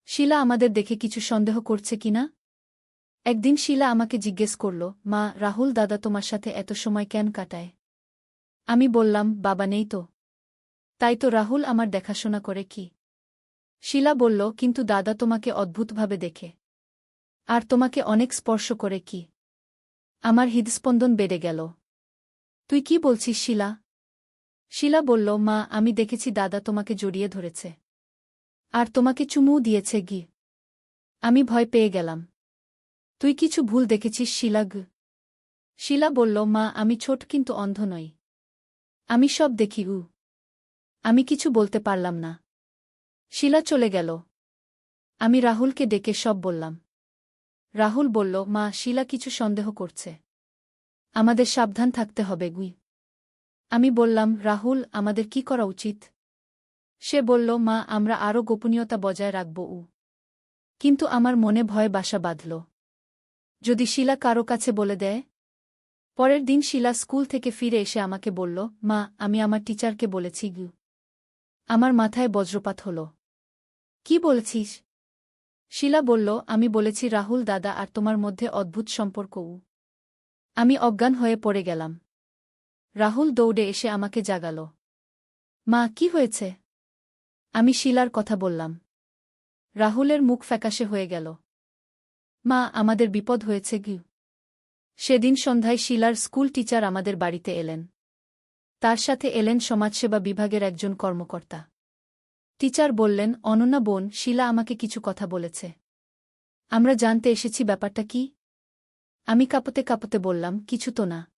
শিলা আমাদের দেখে কিছু সন্দেহ করছে কিনা। একদিন শিলা আমাকে জিজ্ঞেস করল, মা, রাহুল দাদা তোমার সাথে এত সময় কেন কাটায়? আমি বললাম, বাবা নেই তো, তাই তো রাহুল আমার দেখাশোনা করে। কি? শিলা বলল, কিন্তু দাদা তোমাকে অদ্ভুতভাবে দেখে, আর তোমাকে অনেক স্পর্শ করে। কি? আমার হৃদস্পন্দন বেড়ে গেল। তুই কি বলছিস শিলা? শিলা বলল, মা আমি দেখেছি দাদা তোমাকে জড়িয়ে ধরেছে। আর তোমাকে চুমুও দিয়েছে গি। আমি ভয় পেয়ে গেলাম। তুই কিছু ভুল দেখেছিস শিলা গ। শিলা বলল, মা আমি ছোট কিন্তু অন্ধ নই। আমি সব দেখি উ। আমি কিছু বলতে পারলাম না। শিলা চলে গেল। আমি রাহুলকে ডেকে সব বললাম। রাহুল বলল, মা শিলা কিছু সন্দেহ করছে। আমাদের সাবধান থাকতে হবে গুই। আমি বললাম, রাহুল আমাদের কি করা উচিত? সে বলল, মা আমরা আরও গোপনীয়তা বজায় রাখব উ। কিন্তু আমার মনে ভয় বাসা বাঁধল। যদি শিলা কারো কাছে বলে দেয়? পরের দিন শিলা স্কুল থেকে ফিরে এসে আমাকে বলল, মা আমি আমার টিচারকে বলেছি গু। আমার মাথায় বজ্রপাত হল। কি বলেছিস? শিলা বলল, আমি বলেছি রাহুল দাদা আর তোমার মধ্যে অদ্ভুত সম্পর্ক উ। আমি অজ্ঞান হয়ে পড়ে গেলাম। রাহুল দৌড়ে এসে আমাকে জাগাল। মা কি হয়েছে? আমি শিলার কথা বললাম। রাহুলের মুখ ফ্যাকাশে হয়ে গেল। মা আমাদের বিপদ হয়েছে গু। সেদিন সন্ধ্যায় শিলার স্কুল টিচার আমাদের বাড়িতে এলেন। তার সাথে এলেন সমাজসেবা বিভাগের একজন কর্মকর্তা। টিচার বললেন, অনন্যা বোন শিলা আমাকে কিছু কথা বলেছে। আমরা জানতে এসেছি ব্যাপারটা কি। আমি কাঁপতে কাঁপতে বললাম, কিছু তো না।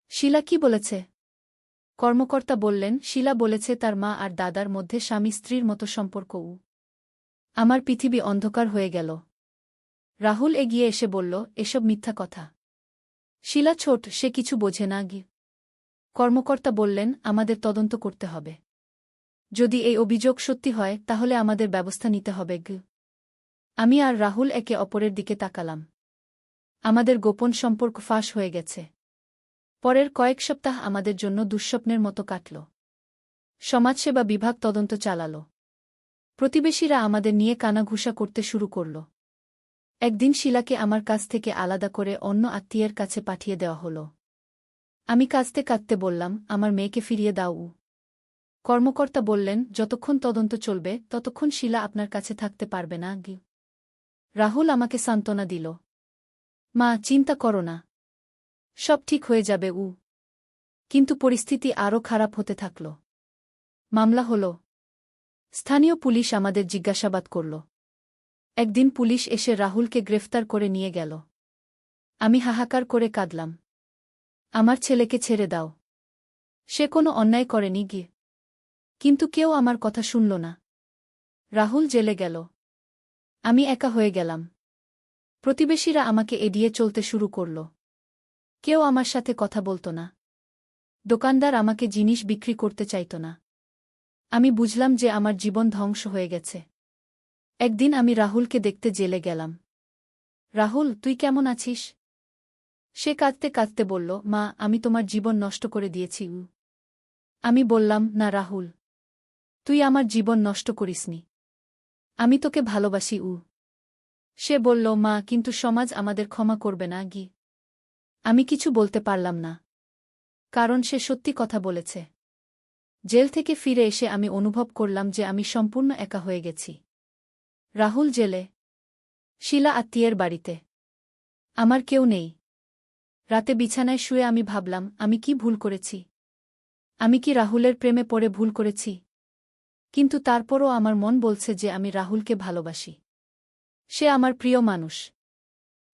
শিলা কি বলেছে? কর্মকর্তা বললেন, শিলা বলেছে তার মা আর দাদার মধ্যে স্বামী স্ত্রীর মতো সম্পর্ক উ। আমার পৃথিবী অন্ধকার হয়ে গেল। রাহুল এগিয়ে এসে বলল, এসব মিথ্যা কথা। শিলা ছোট, সে কিছু বোঝে না গি। কর্মকর্তা বললেন, আমাদের তদন্ত করতে হবে। যদি এই অভিযোগ সত্যি হয় তাহলে আমাদের ব্যবস্থা নিতে হবে গি। আমি আর রাহুল একে অপরের দিকে তাকালাম। আমাদের গোপন সম্পর্ক ফাঁস হয়ে গেছে। পরের কয়েক সপ্তাহ আমাদের জন্য দুঃস্বপ্নের মতো কাটল। সমাজসেবা বিভাগ তদন্ত চালাল। প্রতিবেশীরা আমাদের নিয়ে কানাঘুষা করতে শুরু করল। একদিন শিলাকে আমার কাছ থেকে আলাদা করে অন্য আত্মীয়ের কাছে পাঠিয়ে দেওয়া হল। আমি কাঁদতে কাঁদতে বললাম, আমার মেয়েকে ফিরিয়ে দাও উ। কর্মকর্তা বললেন, যতক্ষণ তদন্ত চলবে ততক্ষণ শিলা আপনার কাছে থাকতে পারবে না গি। রাহুল আমাকে সান্ত্বনা দিল। মা চিন্তা করো না। সব ঠিক হয়ে যাবে উ। কিন্তু পরিস্থিতি আরও খারাপ হতে থাকল। মামলা হল। স্থানীয় পুলিশ আমাদের জিজ্ঞাসাবাদ করল। একদিন পুলিশ এসে রাহুলকে গ্রেফতার করে নিয়ে গেল। আমি হাহাকার করে কাঁদলাম। আমার ছেলেকে ছেড়ে দাও। সে কোনো অন্যায় করেনি গি। কিন্তু কেউ আমার কথা শুনল না। রাহুল জেলে গেল। আমি একা হয়ে গেলাম। প্রতিবেশীরা আমাকে এড়িয়ে চলতে শুরু করল। কেউ আমার সাথে কথা বলত না। দোকানদার আমাকে জিনিস বিক্রি করতে চাইত না। আমি বুঝলাম যে আমার জীবন ধ্বংস হয়ে গেছে। একদিন আমি রাহুলকে দেখতে জেলে গেলাম। রাহুল তুই কেমন আছিস? সে কাঁদতে কাঁদতে বলল, মা আমি তোমার জীবন নষ্ট করে দিয়েছি উ। আমি বললাম, না রাহুল, তুই আমার জীবন নষ্ট করিসনি। আমি তোকে ভালোবাসি উ। সে বলল, মা কিন্তু সমাজ আমাদের ক্ষমা করবে না গি। আমি কিছু বলতে পারলাম না। কারণ সে সত্যি কথা বলেছে। জেল থেকে ফিরে এসে আমি অনুভব করলাম যে আমি সম্পূর্ণ একা হয়ে গেছি। রাহুল জেলে। শিলা আত্মীয়ের বাড়িতে। আমার কেউ নেই। রাতে বিছানায় শুয়ে আমি ভাবলাম, আমি কি ভুল করেছি? আমি কি রাহুলের প্রেমে পড়ে ভুল করেছি? কিন্তু তারপরও আমার মন বলছে যে আমি রাহুলকে ভালোবাসি। সে আমার প্রিয় মানুষ।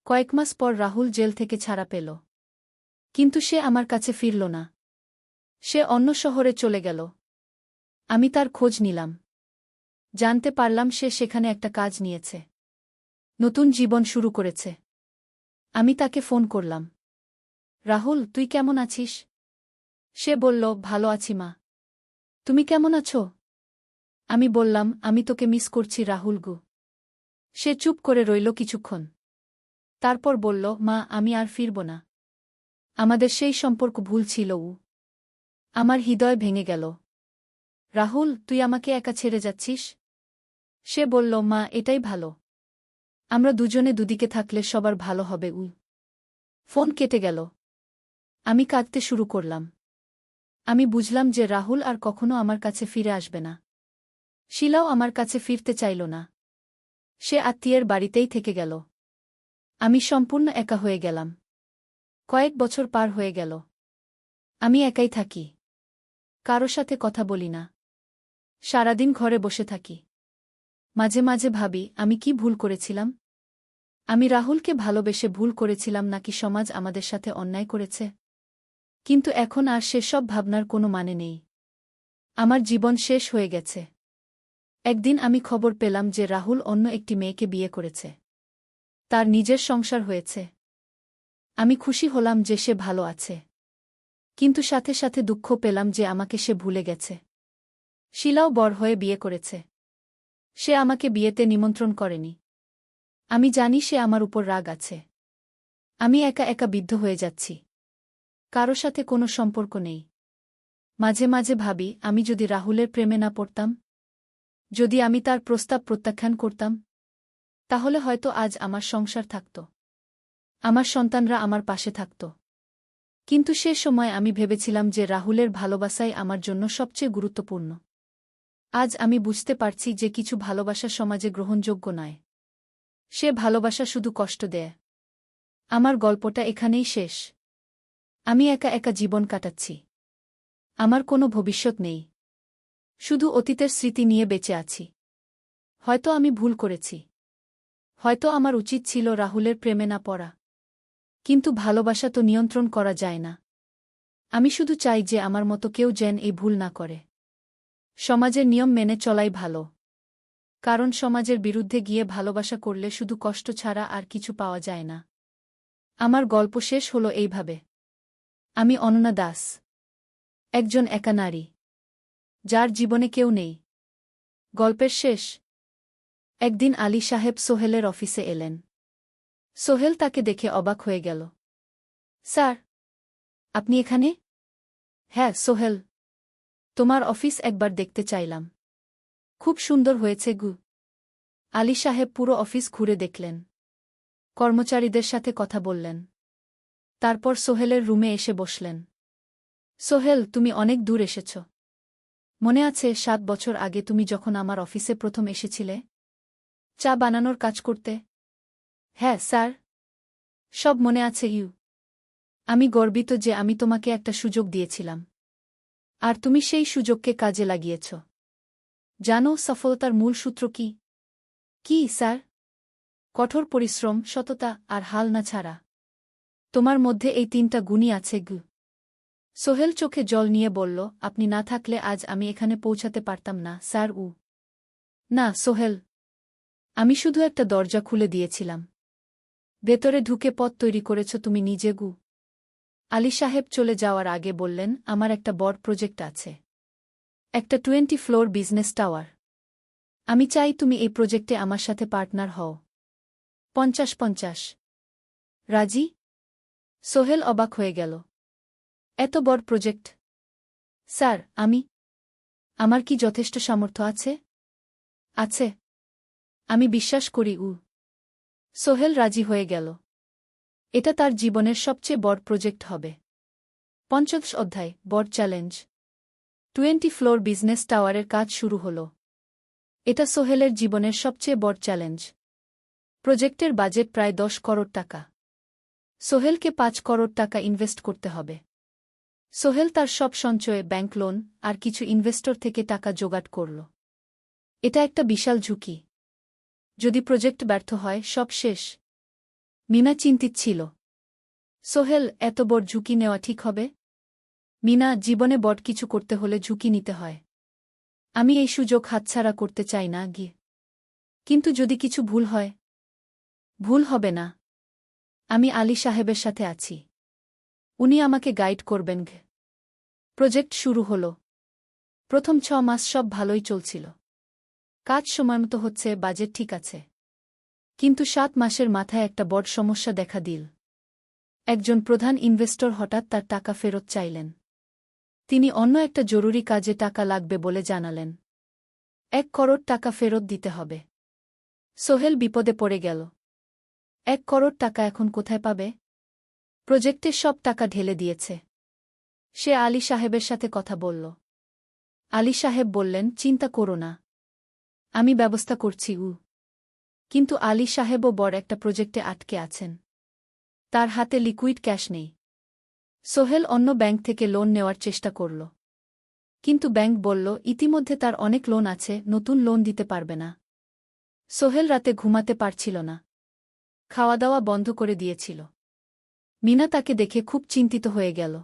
কয়েক মাস পর রাহুল জেল থেকে ছাড়া পেল। কিন্তু সে আমার কাছে ফিরল না। সে অন্য শহরে চলে গেল। আমি তার খোঁজ নিলাম। জানতে পারলাম সে সেখানে একটা কাজ নিয়েছে। নতুন জীবন শুরু করেছে। আমি তাকে ফোন করলাম। রাহুল তুই কেমন আছিস? সে বলল, ভালো আছি মা। তুমি কেমন আছো? আমি বললাম, আমি তোকে মিস করছি রাহুল গু। সে চুপ করে রইল কিছুক্ষণ। তারপর বলল, মা আমি আর ফিরব না। আমাদের সেই সম্পর্ক ভুল ছিল উ। আমার হৃদয় ভেঙে গেল। রাহুল তুই আমাকে একা ছেড়ে যাচ্ছিস? সে বলল, মা এটাই ভালো। আমরা দুজনে দুদিকে থাকলে সবার ভালো হবে উ। ফোন কেটে গেল। আমি কাঁদতে শুরু করলাম। আমি বুঝলাম যে রাহুল আর কখনো আমার কাছে ফিরে আসবে না। শিলাও আমার কাছে ফিরতে চাইল না। সে আত্মীয়ের বাড়িতেই থেকে গেল। আমি সম্পূর্ণ একা হয়ে গেলাম। কয়েক বছর পার হয়ে গেল। আমি একাই থাকি। কারো সাথে কথা বলি না। সারাদিন ঘরে বসে থাকি। মাঝে মাঝে ভাবি আমি কি ভুল করেছিলাম? আমি রাহুলকে ভালোবেসে ভুল করেছিলাম নাকি সমাজ আমাদের সাথে অন্যায় করেছে? কিন্তু এখন আর সেসব ভাবনার কোনো মানে নেই। আমার জীবন শেষ হয়ে গেছে। একদিন আমি খবর পেলাম যে রাহুল অন্য একটি মেয়েকে বিয়ে করেছে। তার নিজের সংসার হয়েছে। আমি খুশি হলাম যে সে ভালো আছে। কিন্তু সাথে সাথে দুঃখ পেলাম যে আমাকে সে ভুলে গেছে। শিলাও বড় হয়ে বিয়ে করেছে। সে আমাকে বিয়েতে নিমন্ত্রণ করেনি। আমি জানি সে আমার উপর রাগ আছে। আমি একা একা বিদ্ধ হয়ে যাচ্ছি। কারো সাথে কোনো সম্পর্ক নেই। মাঝে মাঝে ভাবি আমি যদি রাহুলের প্রেমে না পড়তাম, যদি আমি তার প্রস্তাব প্রত্যাখ্যান করতাম, তাহলে হয়তো আজ আমার সংসার থাকত। আমার সন্তানরা আমার পাশে থাকত। কিন্তু সে সময় আমি ভেবেছিলাম যে রাহুলের ভালোবাসাই আমার জন্য সবচেয়ে গুরুত্বপূর্ণ। আজ আমি বুঝতে পারছি যে কিছু ভালোবাসা সমাজে গ্রহণযোগ্য নয়। সে ভালোবাসা শুধু কষ্ট দেয়। আমার গল্পটা এখানেই শেষ। আমি একা একা জীবন কাটাচ্ছি। আমার কোনো ভবিষ্যৎ নেই। শুধু অতীতের স্মৃতি নিয়ে বেঁচে আছি। হয়তো আমি ভুল করেছি। হয়তো আমার উচিত ছিল রাহুলের প্রেমে না পড়া। কিন্তু ভালোবাসা তো নিয়ন্ত্রণ করা যায় না। আমি শুধু চাই যে আমার মতো কেউ যেন এই ভুল না করে। সমাজের নিয়ম মেনে চলাই ভালো। কারণ সমাজের বিরুদ্ধে গিয়ে ভালোবাসা করলে শুধু কষ্ট ছাড়া আর কিছু পাওয়া যায় না। আমার গল্প শেষ হলো এইভাবে। আমি অনন্যা দাস। একজন একা নারী, যার জীবনে কেউ নেই। গল্পের শেষ। একদিন আলী সাহেব সোহেলের অফিসে এলেন। সোহেল তাকে দেখে অবাক হয়ে গেল। স্যার, আপনি এখানে? হ্যাঁ সোহেল, তোমার অফিস একবার দেখতে চাইলাম। খুব সুন্দর হয়েছে গু। আলী সাহেব পুরো অফিস ঘুরে দেখলেন। কর্মচারীদের সাথে কথা বললেন। তারপর সোহেলের রুমে এসে বসলেন। সোহেল, তুমি অনেক দূর এসেছ। মনে আছে 7 বছর আগে তুমি যখন আমার অফিসে প্রথম এসেছিলে? চা বানানোর কাজ করতে? হ্যাঁ স্যার, সব মনে আছে ইউ। আমি গর্বিত যে আমি তোমাকে একটা সুযোগ দিয়েছিলাম। আর তুমি সেই সুযোগকে কাজে লাগিয়েছ। জানো সফলতার মূল সূত্র কি? কি স্যার? কঠোর পরিশ্রম, সততা আর হাল না ছাড়া। তোমার মধ্যে এই 3টা গুণই আছে গু। সোহেল চোখে জল নিয়ে বলল, আপনি না থাকলে আজ আমি এখানে পৌঁছাতে পারতাম না স্যার। না সোহেল, আমি শুধু একটা দরজা খুলে দিয়েছিলাম। ভেতরে ঢুকে পথ তৈরি করেছ তুমি নিজে গু। আলী সাহেব চলে যাওয়ার আগে বললেন, আমার একটা বড় প্রজেক্ট আছে। একটা 20 ফ্লোর বিজনেস টাওয়ার। আমি চাই তুমি এই প্রজেক্টে আমার সাথে পার্টনার হও। 50-50। রাজি? সোহেল অবাক হয়ে গেল। এত বড় প্রজেক্ট? স্যার, আমার কি যথেষ্ট সামর্থ্য আছে? আছে। আমি বিশ্বাস করি সোহেল রাজি হয়ে গেল। এটা তার জীবনের সবচেয়ে বড় প্রজেক্ট হবে। 50 অধ্যায়, বড় চ্যালেঞ্জ। 20 ফ্লোর বিজনেস টাওয়ারের কাজ শুরু হল। এটা সোহেলের জীবনের সবচেয়ে বড় চ্যালেঞ্জ। প্রজেক্টের বাজেট প্রায় 10 করোড় টাকা। সোহেলকে 5 করোড় টাকা ইনভেস্ট করতে হবে। সোহেল তার সব সঞ্চয়ে, ব্যাংক লোন আর কিছু ইনভেস্টর থেকে টাকা জোগাড় করল। এটা একটা বিশাল ঝুঁকি। যদি প্রজেক্ট ব্যর্থ হয়, সব শেষ। মিনা চিন্তিত ছিল। সোহেল, এত বড় ঝুঁকি নেওয়া ঠিক হবে? মিনা, জীবনে বড় কিছু করতে হলে ঝুঁকি নিতে হয়। আমি এই সুযোগ হাতছাড়া করতে চাই না গিয়ে। কিন্তু যদি কিছু ভুল হয়? ভুল হবে না। আমি আলী সাহেবের সাথে আছি। উনি আমাকে গাইড করবেন। প্রজেক্ট শুরু হল। প্রথম 6 মাস সব ভালোই চলছিল। কাজ সময়মতো হচ্ছে, বাজেট ঠিক আছে। কিন্তু 7 মাসের মাথায় একটা বড় সমস্যা দেখা দিল। একজন প্রধান ইনভেস্টর হঠাৎ তার টাকা ফেরত চাইলেন। তিনি অন্য একটা জরুরি কাজে টাকা লাগবে বলে জানালেন। 1 করোড় টাকা ফেরত দিতে হবে। সোহেল বিপদে পড়ে গেল। 1 করোড় টাকা এখন কোথায় পাবে? প্রজেক্টে সব টাকা ঢেলে দিয়েছে। সে আলী সাহেবের সাথে কথা বলল। আলী সাহেব বললেন, চিন্তা করো না, আমি ব্যবস্থা করছি। কিন্তু আলী সাহেবও বড় একটা প্রজেক্টে আটকে আছেন। তার হাতে লিকুইড ক্যাশ নেই। সোহেল অন্য ব্যাংক থেকে লোন নেওয়ার চেষ্টা করল। কিন্তু ব্যাংক বলল ইতিমধ্যে তার অনেক লোন আছে, নতুন লোন দিতে পারবে না। সোহেল রাতে ঘুমাতে পারছিল না। খাওয়া দাওয়া বন্ধ করে দিয়েছিল। মিনা তাকে দেখে খুব চিন্তিত হয়ে গেল।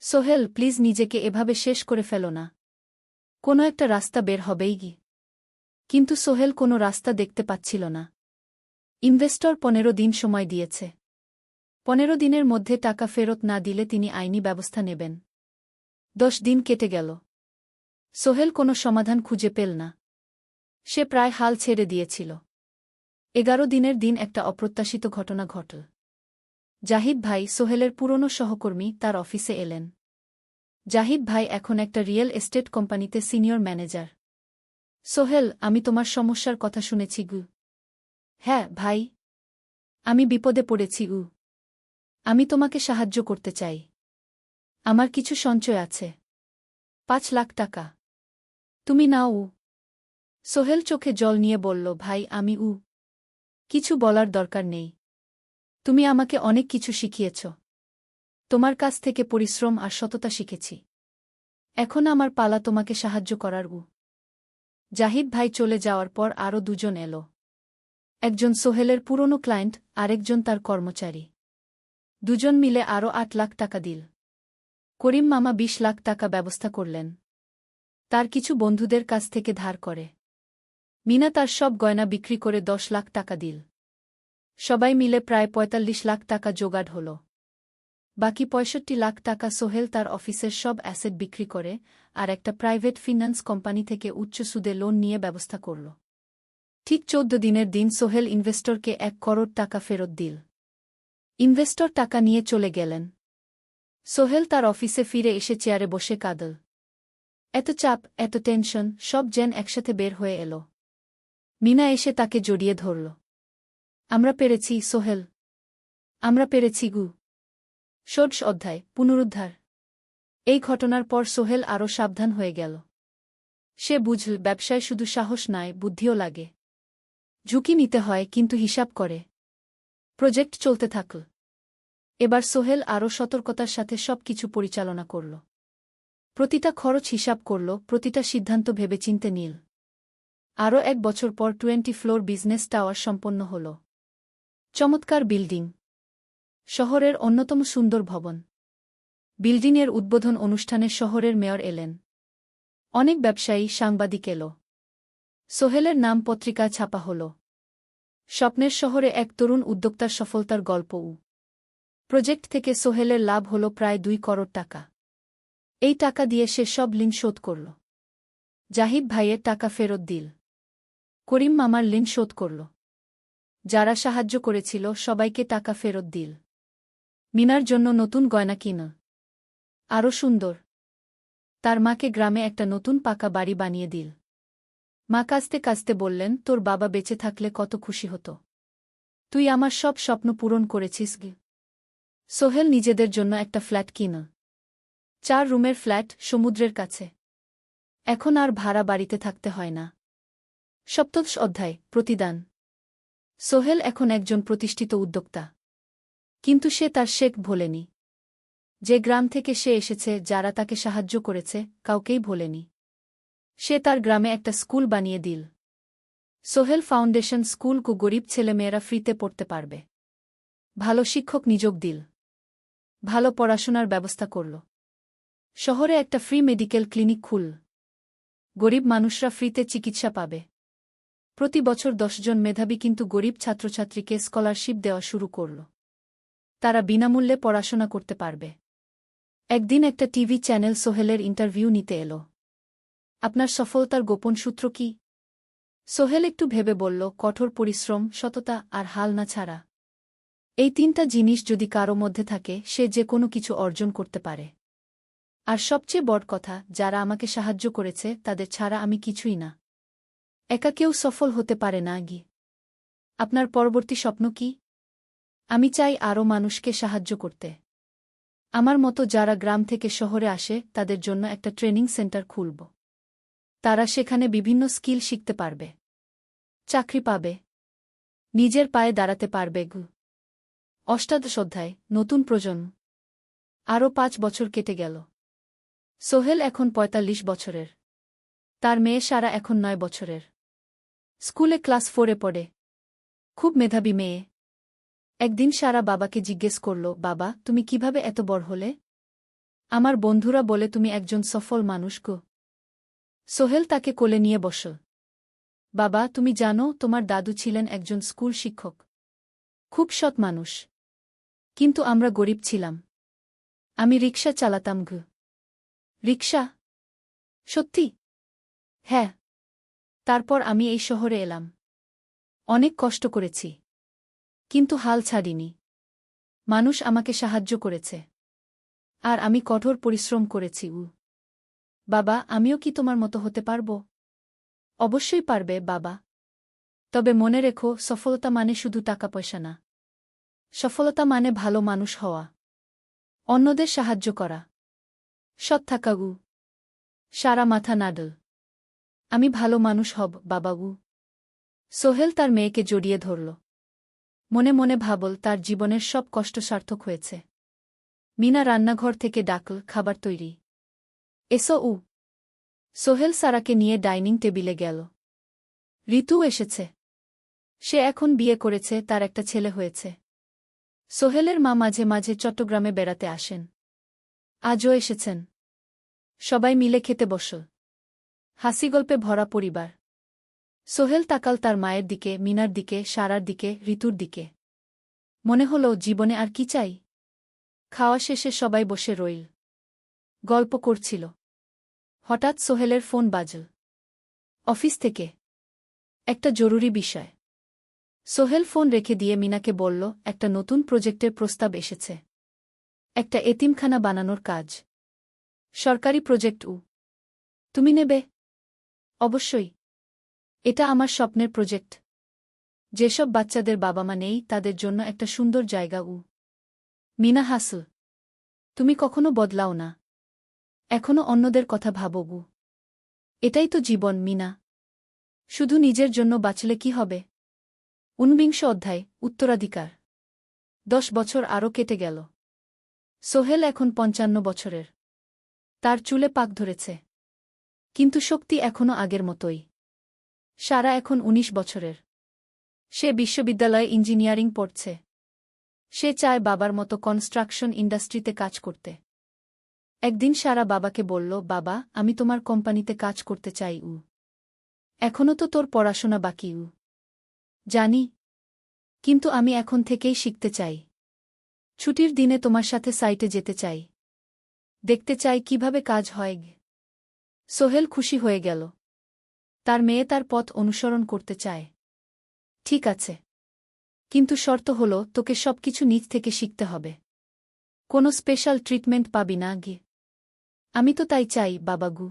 সোহেল, প্লিজ নিজেকে এভাবে শেষ করে ফেলো না। কোনো একটা রাস্তা বের হবেই কি। কিন্তু সোহেল কোনো রাস্তা দেখতে পাচ্ছিল না। ইনভেস্টর 15 দিন সময় দিয়েছে। 15 দিনের মধ্যে টাকা ফেরত না দিলে তিনি আইনি ব্যবস্থা নেবেন। 10 দিন কেটে গেল। সোহেল কোনো সমাধান খুঁজে পেল না। সে প্রায় হাল ছেড়ে দিয়েছিল। 11 দিনের দিন একটা অপ্রত্যাশিত ঘটনা ঘটল। জাহিদ ভাই, সোহেলের পুরনো সহকর্মী, তার অফিসে এলেন। জাহিদ ভাই এখন একটা রিয়েল এস্টেট কোম্পানিতে সিনিয়র ম্যানেজার। সোহেল, আমি তোমার সমস্যার কথা শুনেছি গু। হ্যাঁ ভাই, আমি বিপদে পড়েছি গু। আমি তোমাকে সাহায্য করতে চাই। আমার কিছু সঞ্চয় আছে, 5 লাখ টাকা। তুমি নাও। সোহেল চোখে জল নিয়ে বলল, ভাই আমি কিছু বলার দরকার নেই। তুমি আমাকে অনেক কিছু শিখিয়েছ। তোমার কাছ থেকে পরিশ্রম আর সততা শিখেছি। এখন আমার পালা তোমাকে সাহায্য করার। জাহিদ ভাই চলে যাওয়ার পর আরও 2 জন এলো। একজন সোহেলের পুরনো ক্লায়েন্ট, আরেকজন তার কর্মচারী। 2 জন মিলে আরও 8 লাখ টাকা দিল। করিম মামা 20 লাখ টাকা ব্যবস্থা করলেন। তার কিছু বন্ধুদের কাছ থেকে ধার করে। মিনা তার সব গয়না বিক্রি করে 10 লাখ টাকা দিল। সবাই মিলে প্রায় 45 লাখ টাকা জোগাড় হল। বাকি 65 লাখ টাকা সোহেল তার অফিসের সব অ্যাসেট বিক্রি করে আর একটা প্রাইভেট ফিন্যান্স কোম্পানি থেকে উচ্চ সুদে লোন নিয়ে ব্যবস্থা করল। ঠিক 14 দিনের দিন সোহেল ইনভেস্টরকে 1 করোড় টাকা ফেরত দিল। ইনভেস্টর টাকা নিয়ে চলে গেলেন। সোহেল তার অফিসে ফিরে এসে চেয়ারে বসে কাঁদল। এত চাপ, এত টেনশন, সব যেন একসাথে বের হয়ে এলো। মিনা এসে তাকে জড়িয়ে ধরল। আমরা পেরেছি সোহেল, আমরা পেরেছি গু। ষোড়শ অধ্যায়, পুনরুদ্ধার। এই ঘটনার পর সোহেল আরও সাবধান হয়ে গেল। সে বুঝল ব্যবসায় শুধু সাহস নয়, বুদ্ধিও লাগে। ঝুঁকি নিতে হয়, কিন্তু হিসাব করে। প্রজেক্ট চলতে থাকল। এবার সোহেল আরও সতর্কতার সাথে সবকিছু পরিচালনা করল। প্রতিটা খরচ হিসাব করল, প্রতিটা সিদ্ধান্ত ভেবেচিন্তে নিল। আরও 1 বছর পর 20 ফ্লোর বিজনেস টাওয়ার সম্পন্ন হল। চমৎকার বিল্ডিং, শহরের অন্যতম সুন্দর ভবন। বিল্ডিংয়ের উদ্বোধন অনুষ্ঠানে শহরের মেয়র এলেন। অনেক ব্যবসায়ী, সাংবাদিক এলো। সোহেলের নাম পত্রিকায় ছাপা হল। স্বপ্নের শহরে এক তরুণ উদ্যোক্তার সফলতার গল্প। প্রজেক্ট থেকে সোহেলের লাভ হল প্রায় 2 করোড় টাকা। এই টাকা দিয়ে সে সব ঋণ শোধ করল। জাহিদ ভাইয়ের টাকা ফেরত দিল। করিম মামার ঋণ শোধ করল। যারা সাহায্য করেছিল সবাইকে টাকা ফেরত দিল। মিনার জন্য নতুন গয়না কিন। আরও সুন্দর। তার মাকে গ্রামে একটা নতুন পাকা বাড়ি বানিয়ে দিল। মা কাঁদতে কাঁদতে বললেন, তোর বাবা বেঁচে থাকলে কত খুশি হতো। তুই আমার সব স্বপ্ন পূরণ করেছিস গে। সোহেল নিজেদের জন্য একটা ফ্ল্যাট কিন। 4 রুমের ফ্ল্যাট, সমুদ্রের কাছে। এখন আর ভাড়া বাড়িতে থাকতে হয় না। সপ্তদশ অধ্যায়, প্রতিদান। সোহেল এখন একজন প্রতিষ্ঠিত উদ্যোক্তা। কিন্তু সে তার শেখ ভোলেনি। যে গ্রাম থেকে সে এসেছে, যারা তাকে সাহায্য করেছে, কাউকেই ভোলেনি। সে তার গ্রামে একটা স্কুল বানিয়ে দিল। সোহেল ফাউন্ডেশন স্কুল কু গরিব ছেলেমেয়েরা ফ্রিতে পড়তে পারবে। ভালো শিক্ষক নিযোগ দিল। ভালো পড়াশোনার ব্যবস্থা করল। শহরে একটা ফ্রি মেডিকেল ক্লিনিক খুল। গরিব মানুষরা ফ্রিতে চিকিৎসা পাবে। প্রতি বছর 10 জন মেধাবী কিন্তু গরিব ছাত্রছাত্রীকে স্কলারশিপ দেওয়া শুরু করল। তারা বিনামূল্যে পড়াশোনা করতে পারবে। একদিন একটা টিভি চ্যানেল সোহেলের ইন্টারভিউ নিতে এলো। আপনার সফলতার গোপন সূত্র কি? সোহেল একটু ভেবে বলল, কঠোর পরিশ্রম, সততা আর হাল না ছাড়া। এই 3টা জিনিস যদি কারো মধ্যে থাকে, সে যে কোনো কিছু অর্জন করতে পারে। আর সবচেয়ে বড় কথা, যারা আমাকে সাহায্য করেছে তাদের ছাড়া আমি কিছুই না। একা কেউ সফল হতে পারে না গি। আপনার পরবর্তী স্বপ্ন কি? আমি চাই আরও মানুষকে সাহায্য করতে। আমার মতো যারা গ্রাম থেকে শহরে আসে তাদের জন্য একটা ট্রেনিং সেন্টার খুলব। তারা সেখানে বিভিন্ন স্কিল শিখতে পারবে, চাকরি পাবে, নিজের পায়ে দাঁড়াতে পারবে গু। অষ্টাদশ অধ্যায়, নতুন প্রজন্ম। আরও 5 বছর কেটে গেল। সোহেল এখন ৪৫ বছরের। তার মেয়ে সারা এখন ৯ বছরের। স্কুলে ক্লাস 4-এ পড়ে। খুব মেধাবী মেয়ে। একদিন সারা বাবাকে জিজ্ঞেস করল, বাবা, তুমি কিভাবে এত বড় হলে? আমার বন্ধুরা বলে তুমি একজন সফল মানুষ গো। সোহেল তাকে কোলে নিয়ে বসল। বাবা, তুমি জানো তোমার দাদু ছিলেন একজন স্কুল শিক্ষক। খুব সৎ মানুষ। কিন্তু আমরা গরিব ছিলাম। আমি রিকশা চালাতাম গো। রিকশা? সত্যি? হ্যাঁ। তারপর আমি এই শহরে এলাম। অনেক কষ্ট করেছি। কিন্তু হাল ছাড়িনি। মানুষ আমাকে সাহায্য করেছে। আর আমি কঠোর পরিশ্রম করেছি। বাবা, আমিও কি তোমার মতো হতে পারব? অবশ্যই পারবে বাবা। তবে মনে রেখো, সফলতা মানে শুধু টাকা পয়সা না। সফলতা মানে ভালো মানুষ হওয়া। অন্যদের সাহায্য করা। সৎ থাকা। সারা মাথা নাড়ল। আমি ভালো মানুষ হব বাবা। সোহেল তার মেয়েকে জড়িয়ে ধরল। মনে মনে ভাবল তার জীবনের সব কষ্ট সার্থক হয়েছে। মিনা রান্নাঘর থেকে ডাকল, খাবার তৈরি। এসো। সোহেল সারাকে নিয়ে ডাইনিং টেবিলে গেল। ঋতু এসেছে। সে এখন বিয়ে করেছে, তার একটা ছেলে হয়েছে। সোহেলের মা মাঝে মাঝে চট্টগ্রামে বেড়াতে আসেন। আজও এসেছেন। সবাই মিলে খেতে বসল। হাসিগল্পে ভরা পরিবার। সোহেল তাকাল তার মায়ের দিকে, মিনার দিকে, সারার দিকে, ঋতুর দিকে। মনে হল, জীবনে আর কি চাই? খাওয়া শেষে সবাই বসে রইল। গল্প করছিল। হঠাৎ সোহেলের ফোন বাজল। অফিস থেকে। একটা জরুরি বিষয়। সোহেল ফোন রেখে দিয়ে মিনাকে বলল, একটা নতুন প্রজেক্টের প্রস্তাব এসেছে। একটা এতিমখানা বানানোর কাজ। সরকারি প্রজেক্ট। তুমি নেবে? অবশ্যই। এটা আমার স্বপ্নের প্রজেক্ট। যেসব বাচ্চাদের বাবা মা নেই তাদের জন্য একটা সুন্দর জায়গা। মিনা হাসল। তুমি কখনো বদলাও না। এখনো অন্যদের কথা ভাবো। এটাই তো জীবন মিনা। শুধু নিজের জন্য বাঁচলে কি হবে? ঊনবিংশ অধ্যায়, উত্তরাধিকার। 10 বছর আরও কেটে গেল। সোহেল এখন 55 বছরের। তার চুলে পাক ধরেছে। কিন্তু শক্তি এখনও আগের মতোই। সারা এখন 19 বছরের। সে বিশ্ববিদ্যালয়ে ইঞ্জিনিয়ারিং পড়ছে। সে চায় বাবার মতো কনস্ট্রাকশন ইন্ডাস্ট্রিতে কাজ করতে। একদিন সারা বাবাকে বলল, বাবা, আমি তোমার কোম্পানিতে কাজ করতে চাই। এখনও তো তোর পড়াশোনা বাকি। জানি। কিন্তু আমি এখন থেকেই শিখতে চাই। ছুটির দিনে তোমার সাথে সাইটে যেতে চাই। দেখতে চাই কিভাবে কাজ হয়। সোহেল খুশি হয়ে গেল। তার মেয়ে তার পথ অনুসরণ করতে চায়। ঠিক আছে। কিন্তু শর্ত হল, তোকে সবকিছু নিজ থেকে শিখতে হবে। কোনো স্পেশাল ট্রিটমেন্ট পাবি না। আমি তো তাই চাই বাবাগু।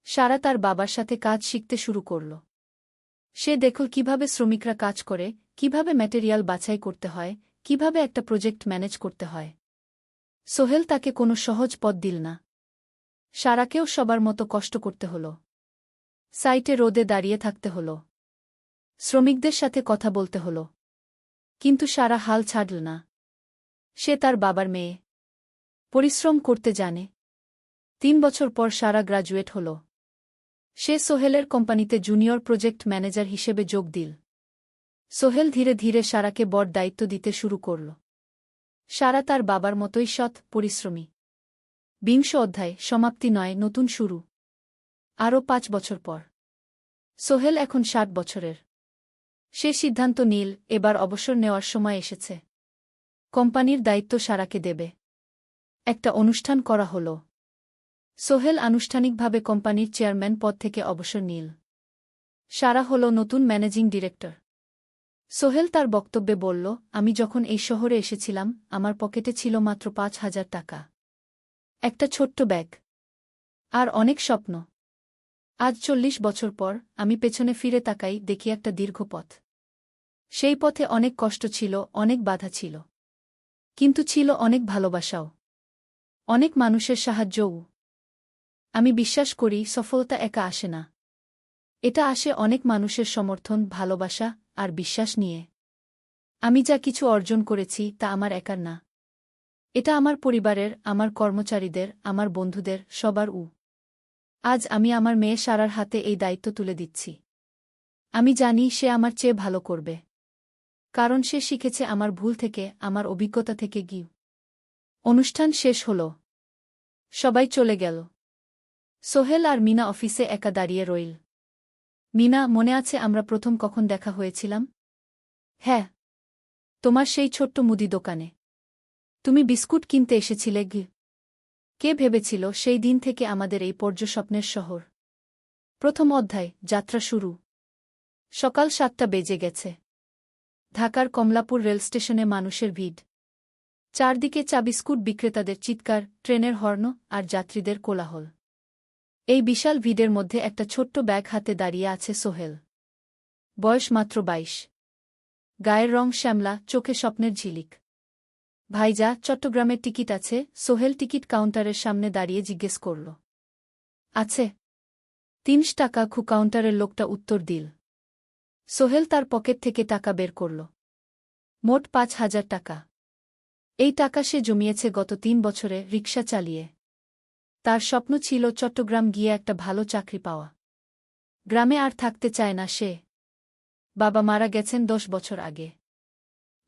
সারা তার বাবার সাথে কাজ শিখতে শুরু করল। সে দেখল কিভাবে শ্রমিকরা কাজ করে, কিভাবে ম্যাটেরিয়াল বাছাই করতে হয়, কিভাবে একটা প্রজেক্ট ম্যানেজ করতে হয়। সোহেল তাকে কোনো সহজ পথ দিল না। সারাকেও সবার মতো কষ্ট করতে হল। সাইটে রোদে দাঁড়িয়ে থাকতে হল। শ্রমিকদের সাথে কথা বলতে হল। কিন্তু সারা হাল ছাড়ল না। সে তার বাবার মেয়ে। পরিশ্রম করতে জানে। 3 বছর পর সারা গ্রাজুয়েট হল। সে সোহেলের কোম্পানিতে জুনিয়র প্রজেক্ট ম্যানেজার হিসেবে যোগ দিল। সোহেল ধীরে ধীরে সারাকে বড় দায়িত্ব দিতে শুরু করল। সারা তার বাবার মতোই সৎ, পরিশ্রমী। 20 অধ্যায়, সমাপ্তি নয়, নতুন শুরু। আরও 5 বছর পর। সোহেল এখন 60 বছরের। সে সিদ্ধান্ত নিল, এবার অবসর নেওয়ার সময় এসেছে। কোম্পানির দায়িত্ব সারাকে দেবে। একটা অনুষ্ঠান করা হল। সোহেল আনুষ্ঠানিকভাবে কোম্পানির চেয়ারম্যান পদ থেকে অবসর নিল। সারা হল নতুন ম্যানেজিং ডিরেক্টর। সোহেল তার বক্তব্যে বলল, আমি যখন এই শহরে এসেছিলাম আমার পকেটে ছিল মাত্র 5,000 টাকা। একটা ছোট্ট ব্যাগ। আর অনেক স্বপ্ন। আজ 40 বছর পর আমি পেছনে ফিরে তাকাই, দেখি একটা দীর্ঘ পথ। সেই পথে অনেক কষ্ট ছিল, অনেক বাধা ছিল। কিন্তু ছিল অনেক ভালোবাসাও। অনেক মানুষের সাহায্যও। আমি বিশ্বাস করি, সফলতা একা আসে না। এটা আসে অনেক মানুষের সমর্থন, ভালোবাসা আর বিশ্বাস নিয়ে। আমি যা কিছু অর্জন করেছি তা আমার একার না। এটা আমার পরিবারের, আমার কর্মচারীদের, আমার বন্ধুদের, সবার। আজ আমি আমার মেয়ে সারার হাতে এই দায়িত্ব তুলে দিচ্ছি। আমি জানি সে আমার চেয়ে ভালো করবে। কারণ সে শিখেছে আমার ভুল থেকে, আমার অভিজ্ঞতা থেকে। অনুষ্ঠান শেষ হল। সবাই চলে গেল। সোহেল আর মিনা অফিসে একা দাঁড়িয়ে রইল। মিনা, মনে আছে আমরা প্রথম কখন দেখা হয়েছিলাম? হ্যাঁ, তোমার সেই ছোট্ট মুদি দোকানে। তুমি বিস্কুট কিনতে এসেছিলে। কে ভেবেছিল সেই দিন থেকে আমাদের এই পর্যস্বপ্নের শহর? প্রথম অধ্যায়, যাত্রা শুরু। সকাল 7টা বেজে গেছে। ঢাকার কমলাপুর রেলস্টেশনে মানুষের ভিড়। চারদিকে চা বিস্কুট বিক্রেতাদের চিৎকার, ট্রেনের হর্ন আর যাত্রীদের কোলাহল। এই বিশাল ভিড়ের মধ্যে একটা ছোট্ট ব্যাগ হাতে দাঁড়িয়ে আছে সোহেল। বয়স মাত্র 22। গায়ের রং শ্যামলা, চোখে স্বপ্নের ঝিলিক। ভাইজা, চট্টগ্রামের টিকিট আছে? সোহেল টিকিট কাউন্টারের সামনে দাঁড়িয়ে জিজ্ঞেস করল। আছে। 300 টাকা। কাউন্টারের লোকটা উত্তর দিল। সোহেল তার পকেট থেকে টাকা বের করল। মোট 5,000 টাকা। এই টাকা সে জমিয়েছে গত 3 বছরে রিকশা চালিয়ে। তার স্বপ্ন ছিল চট্টগ্রাম গিয়ে একটা ভালো চাকরি পাওয়া। গ্রামে আর থাকতে চায় না সে। বাবা মারা গেছেন 10 বছর আগে।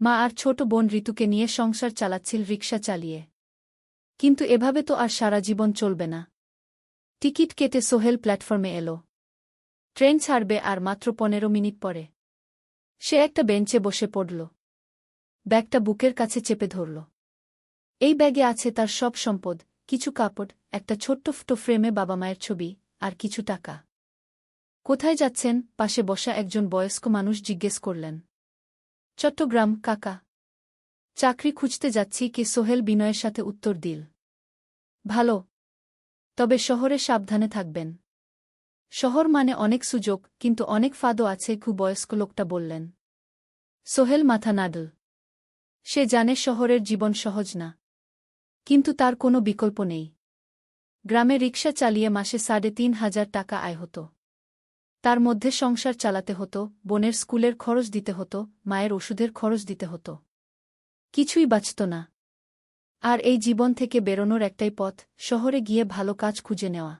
মা আর ছোট বোন ঋতুকে নিয়ে সংসার চালাচ্ছিল রিকশা চালিয়ে। কিন্তু এভাবে তো আর সারা জীবন চলবে না। টিকিট কেটে সোহেল প্ল্যাটফর্মে এলো। ট্রেন ছাড়বে আর মাত্র 15 মিনিট পরে। সে একটা বেঞ্চে বসে পড়ল। ব্যাগটা বুকের কাছে চেপে ধরল। এই ব্যাগে আছে তার সব সম্পদ, কিছু কাপড়, একটা ছোট্ট ফটো ফ্রেমে বাবা মায়ের ছবি, আর কিছু টাকা। কোথায় যাচ্ছেন? পাশে বসা একজন বয়স্ক মানুষ জিজ্ঞেস করলেন। চট্টগ্রাম কাকা। চাকরি খুঁজতে যাচ্ছি। কে? সোহেল বিনয়ের সাথে উত্তর দিল। ভালো। তবে শহরে সাবধানে থাকবেন। শহর মানে অনেক সুযোগ, কিন্তু অনেক ফাঁদও আছে। বয়স্ক লোকটা বললেন। সোহেল মাথা নাড়ল। সে জানে শহরের জীবন সহজ না। কিন্তু তার কোনো বিকল্প নেই। গ্রামে রিকশা চালিয়ে মাসে 3,500 টাকা আয় হতো। তার মধ্যে সংসার চালাতে হতো, বোনের স্কুলের খরচ দিতে হতো, মায়ের ওষুধের খরচ দিতে হতো। কিছুই বাঁচত না। আর এই জীবন থেকে বেরোনোর একটাই পথ, শহরে গিয়ে ভালো কাজ খুঁজে নেওয়া।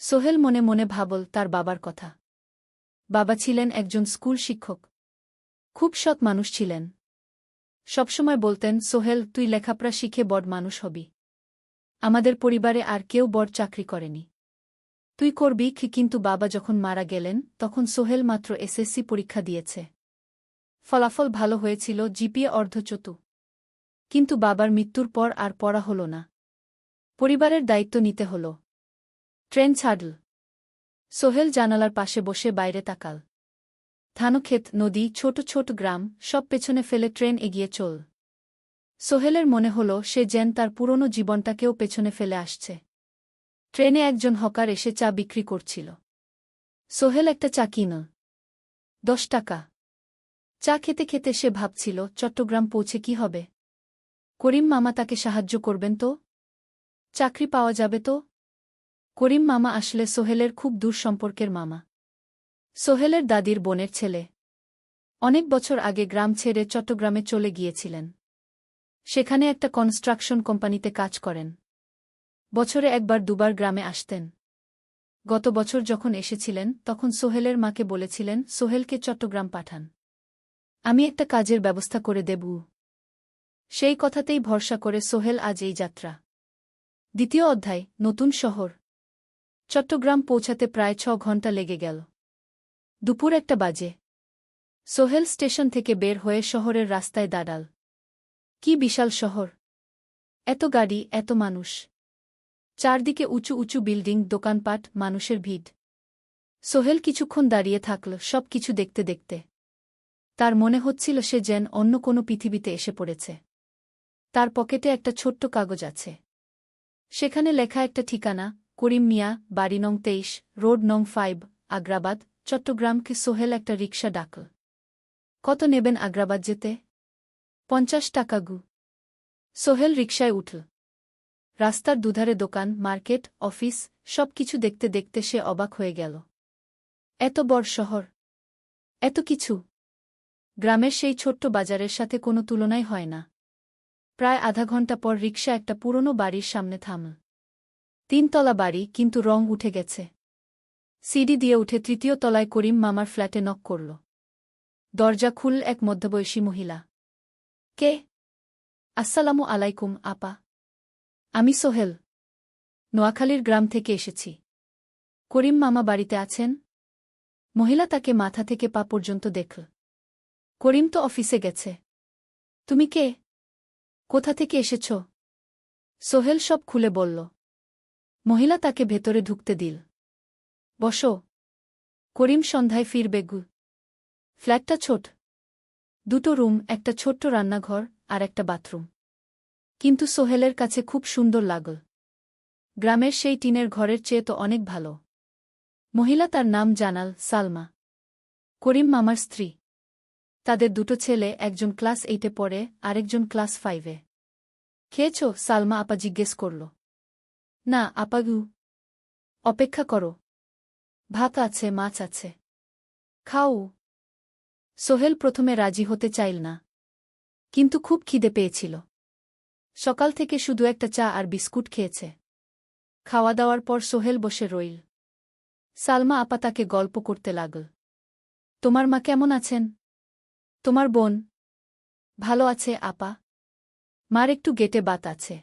সোহেল মনে মনে ভাবল তার বাবার কথা। বাবা ছিলেন একজন স্কুল শিক্ষক। খুব সৎ মানুষ ছিলেন। সবসময় বলতেন, সোহেল, তুই লেখাপড়া শিখে বড় মানুষ হবি। আমাদের পরিবারে আর কেউ বড় চাকরি করেনি। তুই করবি। কিন্তু বাবা যখন মারা গেলেন তখন সোহেল মাত্র এসএসসি পরীক্ষা দিয়েছে। ফলাফল ভালো হয়েছিল, জিপিএ অর্ধচতু। কিন্তু বাবার মৃত্যুর পর আর পড়া হল না। পরিবারের দায়িত্ব নিতে হল। ট্রেন ছাড়ল। সোহেল জানালার পাশে বসে বাইরে তাকাল। ধানক্ষেত, নদী, ছোট ছোট গ্রাম, সব পেছনে ফেলে ট্রেন এগিয়ে চল। সোহেলের মনে হল সে যেন তার পুরনো জীবনটাকেও পেছনে ফেলে আসছে। ট্রেনে একজন হকার এসে চা বিক্রি করছিল। সোহেল একটা চা কিনল। 10 টাকা। চা খেতে খেতে সে ভাবছিল, চট্টগ্রাম পৌঁছে কি হবে? করিম মামা তাকে সাহায্য করবেন তো? চাকরি পাওয়া যাবে তো? করিম মামা আসলে সোহেলের খুব দূর সম্পর্কের মামা। সোহেলের দাদির বোনের ছেলে। অনেক বছর আগে গ্রাম ছেড়ে চট্টগ্রামে চলে গিয়েছিলেন। সেখানে একটা কনস্ট্রাকশন কোম্পানিতে কাজ করেন। বছরে একবার দুবার গ্রামে আসতেন। গত বছর যখন এসেছিলেন তখন সোহেলের মাকে বলেছিলেন সোহেলকে চট্টগ্রাম পাঠান। আমি একটা কাজের ব্যবস্থা করে দেব। সেই কথাতেই ভরসা করে সোহেল আজ এই যাত্রা। দ্বিতীয় অধ্যায়, নতুন শহর। চট্টগ্রাম পৌঁছাতে প্রায় 6 ঘন্টা লেগে গেল। দুপুর 1টা বাজে। সোহেল স্টেশন থেকে বের হয়ে শহরের রাস্তায় দাঁড়াল। কি বিশাল শহর! এত গাড়ি, এত মানুষ। চারদিকে উঁচু উঁচু বিল্ডিং, দোকানপাট, মানুষের ভিড়। সোহেল কিছুক্ষণ দাঁড়িয়ে থাকল সব কিছু দেখতে দেখতে। তার মনে হচ্ছিল সে যেন অন্য কোনো পৃথিবীতে এসে পড়েছে। তার পকেটে একটা ছোট্ট কাগজ আছে। সেখানে লেখা একটা ঠিকানা, করিম মিয়া, বাড়ি নং 23, রোড নং 5, আগ্রাবাদ, চট্টগ্রামকে। সোহেল একটা রিকশা ডাকল। কত নেবেন আগ্রাবাদ যেতে? 50 টাকা। সোহেল রিকশায় উঠল। রাস্তার দুধারে দোকান, মার্কেট, অফিস, সব কিছু দেখতে দেখতে সে অবাক হয়ে গেল। এত বড় শহর, এত কিছু! গ্রামের সেই ছোট্ট বাজারের সাথে কোনো তুলনাই হয় না। প্রায় আধা ঘন্টা পর রিকশা একটা পুরনো বাড়ির সামনে থামল। 3 তলা বাড়ি, কিন্তু রং উঠে গেছে। সিঁড়ি দিয়ে উঠে 3য় তলায় করিম মামার ফ্ল্যাটে নক করল। দরজা খুলল এক মধ্যবয়সী মহিলা। কে? আসসালামু আলাইকুম আপা। আমি সোহেল। নোয়াখালীর গ্রাম থেকে এসেছি। করিম মামা বাড়িতে আছেন? মহিলা তাকে মাথা থেকে পা পর্যন্ত দেখল। করিম তো অফিসে গেছে। তুমি কে? কোথা থেকে এসেছ? সোহেল সব খুলে বলল। মহিলা তাকে ভেতরে ঢুকতে দিল। বসো। করিম সন্ধ্যায় ফিরবে গু। ফ্ল্যাটটা ছোট। 2টো রুম, একটা ছোট্ট রান্নাঘর আর একটা বাথরুম। কিন্তু সোহেলের কাছে খুব সুন্দর লাগল। গ্রামের সেই টিনের ঘরের চেয়ে তো অনেক ভালো। মহিলা তার নাম জানাল সালমা। করিম মামার স্ত্রী। তাদের 2টো ছেলে, একজন ক্লাস 8-এ পড়ে, আরেকজন ক্লাস 5-এ। খেয়েছ? সালমা আপা জিজ্ঞেস করল। না আপা গু। অপেক্ষা করো। ভাত আছে, মাছ আছে। খাও। সোহেল প্রথমে রাজি হতে চাইল না, কিন্তু খুব খিদে পেয়েছিল। সকাল থেকে শুধু একটা চা আর বিস্কুট খেয়েছে। খাওয়া দাওয়ার পর সোহেল বসে রইল। সালমা আপা তাকে গল্প করতে লাগল। তোমার মা কেমন আছেন? তোমার বোন? ভালো আছে আপা। মার একটু গেটে বাত আছে।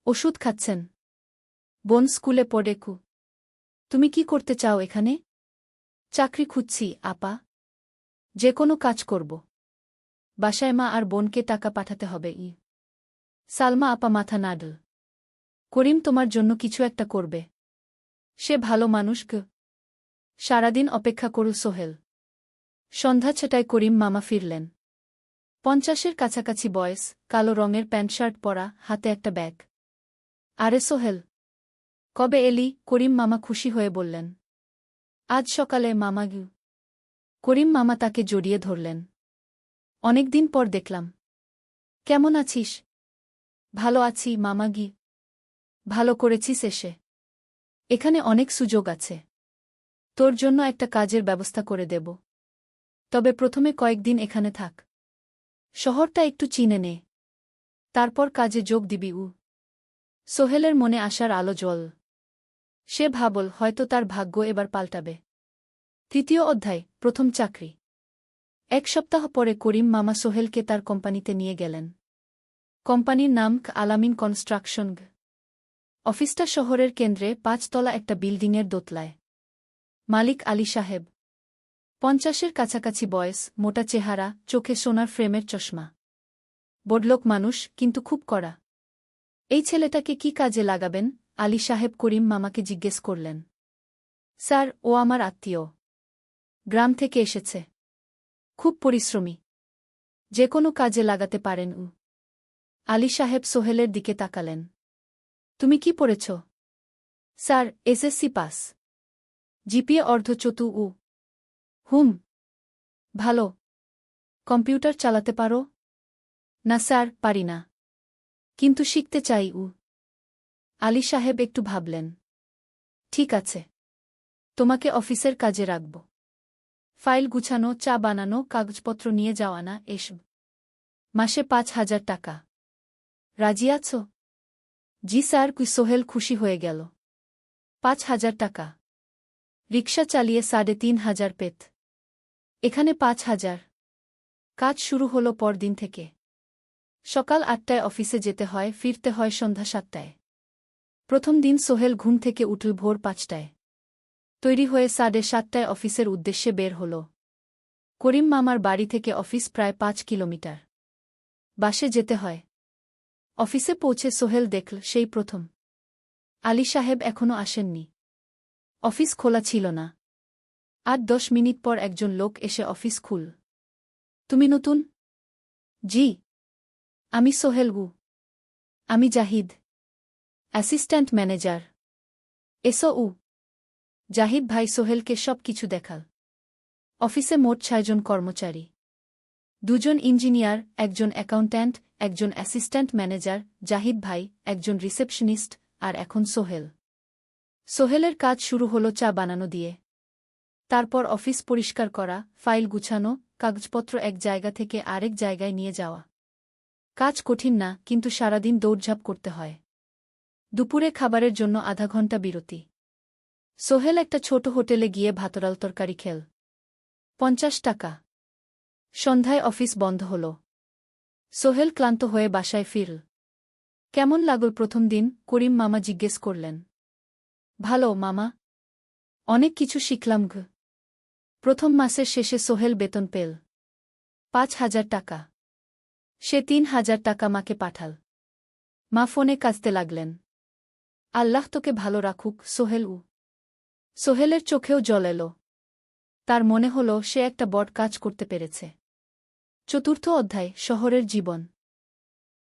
ওষুধ খাচ্ছেন। বোন স্কুলে পড়ে কু। তুমি কি করতে চাও এখানে? চাকরি খুঁজছি আপা। যে কোনো কাজ করব। বাসায় মা আর বোনকে টাকা পাঠাতে হবে। সালমা আপা মাথা নাড়ল। করিম তোমার জন্য কিছু একটা করবে। সে ভালো মানুষ গ। সারাদিন অপেক্ষা করল সোহেল। সন্ধ্যা 6টায় করিম মামা ফিরলেন। 50-এর কাছাকাছি বয়স, কালো রঙের প্যান্ট শার্ট পরা, হাতে একটা ব্যাগ। আরে সোহেল, কবে এলি? করিম মামা খুশি হয়ে বললেন। আজ সকালে মামা গু। করিম মামা তাকে জড়িয়ে ধরলেন। অনেকদিন পর দেখলাম। কেমন আছিস? ভালো আছি মামা গি। ভালো করেছিস এসে। এখানে অনেক সুযোগ আছে। তোর জন্য একটা কাজের ব্যবস্থা করে দেব। তবে প্রথমে কয়েকদিন এখানে থাক। শহরটা একটু চিনে নে। তারপর কাজে যোগ দিবি। সোহেলের মনে আসার আলো জ্বল। সে ভাবল হয়তো তার ভাগ্য এবার পাল্টাবে। 3য় অধ্যায়, প্রথম চাকরি। 1 সপ্তাহ পরে করিম মামা সোহেলকে তার কোম্পানিতে নিয়ে গেলেন। কোম্পানির নাম আলামিন কনস্ট্রাকশন। অফিসটা শহরের কেন্দ্রে, 5 তলা একটা বিল্ডিংয়ের দোতলায়। মালিক আলী সাহেব। 50-এর কাছাকাছি বয়স, মোটা চেহারা, চোখে সোনার ফ্রেমের চশমা। বড়লোক মানুষ, কিন্তু খুব কড়া। এই ছেলেটাকে কি কাজে লাগাবেন? আলী সাহেব করিম মামাকে জিজ্ঞেস করলেন। স্যার, ও আমার আত্মীয়। গ্রাম থেকে এসেছে। খুব পরিশ্রমী। যে কোনো কাজে লাগাতে পারেন। আলী সাহেব সোহেলের দিকে তাকালেন। তুমি কি পড়েছ? Sir, SSC pass. জিপিএ অর্ধচতু। হুম। ভালো। কম্পিউটার চালাতে পারো? না স্যার, পারি না। কিন্তু শিখতে চাই। আলী সাহেব একটু ভাবলেন। ঠিক আছে। তোমাকে অফিসের কাজে রাখব। ফাইল গুছানো, চা বানানো, কাগজপত্র নিয়ে যাওয়া, না এসব। মাসে 5,000 টাকা। রাজি আছো? জি স্যার। সোহেল খুশি হয়ে গেল। 5,000 টাকা। রিকশা চালিয়ে 3,500 পেত। এখানে 5,000। কাজ শুরু হলো পরদিন থেকে। সকাল 8টায় অফিসে যেতে হয়, ফিরতে হয় সন্ধ্যা 7টায়। প্রথম দিন সোহেল ঘুম থেকে উঠল ভোর 5টায়। তৈরি হয়ে 7:30টায় অফিসের উদ্দেশ্যে বের হল। করিম মামার বাড়ি থেকে অফিস প্রায় 5 কিলোমিটার। বাসে যেতে হয়। অফিসে পৌঁছে সোহেল দেখল সেই প্রথম আলী সাহেব এখনো আসেননি। অফিস খোলা ছিল না। 8-10 মিনিট পর একজন লোক এসে অফিস খুল। তুমি নতুন? জি। আমি সোহেল গু। আমি জাহিদ, অ্যাসিস্ট্যান্ট ম্যানেজার। এসো। জাহিদ ভাই সোহেলকে সব কিছু দেখাল। অফিসে মোট 6 জন কর্মচারী। 2 জন ইঞ্জিনিয়ার, একজন অ্যাকাউন্ট্যান্ট, একজন অ্যাসিস্ট্যান্ট ম্যানেজার, জাহিদ ভাই, একজন রিসেপশনিস্ট, আর এখন সোহেল। সোহেলের কাজ শুরু হলো চা বানানো দিয়ে। তারপর অফিস পরিষ্কার করা, ফাইল গুছানো, কাগজপত্র এক জায়গা থেকে আরেক জায়গায় নিয়ে যাওয়া। কাজ কঠিন না, কিন্তু সারাদিন দৌড়ঝাঁপ করতে হয়। দুপুরে খাবারের জন্য আধা ঘন্টা বিরতি। সোহেল একটা ছোট হোটেলে গিয়ে ভাতডাল তরকারি খেল। 50 টাকা। সন্ধ্যায় অফিস বন্ধ হল। সোহেল ক্লান্ত হয়ে বাসায় ফিরল। কেমন লাগল প্রথম দিন? করিম মামা জিজ্ঞেস করলেন। ভালো মামা। অনেক কিছু শিখলাম ঘ। প্রথম মাসের শেষে সোহেল বেতন পেল 5,000 টাকা। সে 3,000 টাকা মাকে পাঠাল। মা ফোনে কাঁদতে লাগলেন। আল্লাহ তোকে ভালো রাখুক সোহেল। সোহেলের চোখেও জল এল। তার মনে হল সে একটা বড় কাজ করতে পেরেছে। চতুর্থ অধ্যায়, শহরের জীবন।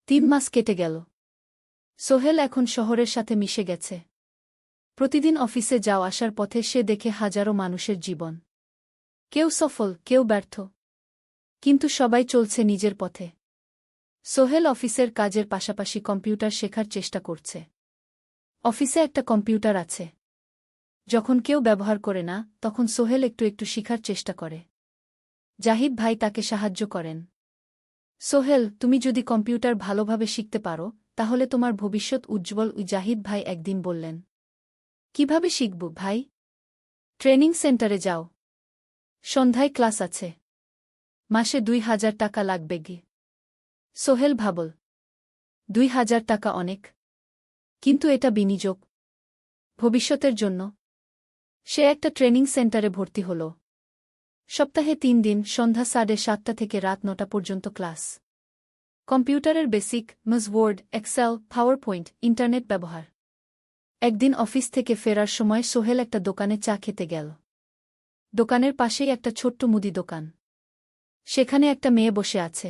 3 মাস কেটে গেল। সোহেল এখন শহরের সাথে মিশে গেছে। প্রতিদিন অফিসে যাওয়া আসার পথে সে দেখে হাজারো মানুষের জীবন। কেউ সফল, কেউ ব্যর্থ, কিন্তু সবাই চলছে নিজের পথে। সোহেল অফিসের কাজের পাশাপাশি কম্পিউটার শেখার চেষ্টা করছে। অফিসে একটা কম্পিউটার আছে। যখন কেউ ব্যবহার করে না, তখন সোহেল একটু একটু শিখার চেষ্টা করে। জাহিদ ভাই তাকে সাহায্য করেন। সোহেল, তুমি যদি কম্পিউটার ভালোভাবে শিখতে পারো, তাহলে তোমার ভবিষ্যৎ উজ্জ্বল। জাহিদ ভাই একদিন বললেন। কিভাবে শিখব ভাই? ট্রেনিং সেন্টারে যাও। সন্ধ্যায় ক্লাস আছে। মাসে 2,000 টাকা লাগবে গি। সোহেল ভাবল, 2,000 টাকা অনেক, কিন্তু এটা বিনিয়োগ ভবিষ্যতের জন্য। সে একটা ট্রেনিং সেন্টারে ভর্তি হল। সপ্তাহে 3 দিন, সন্ধ্যা 7:30 থেকে রাত 9টা পর্যন্ত ক্লাস। কম্পিউটারের basic, word, excel, PowerPoint, internet ব্যবহার। একদিন অফিস থেকে ফেরার সময় সোহেল একটা দোকানে চা খেতে গেল। দোকানের পাশেই একটা ছোট্ট মুদি দোকান। সেখানে একটা মেয়ে বসে আছে।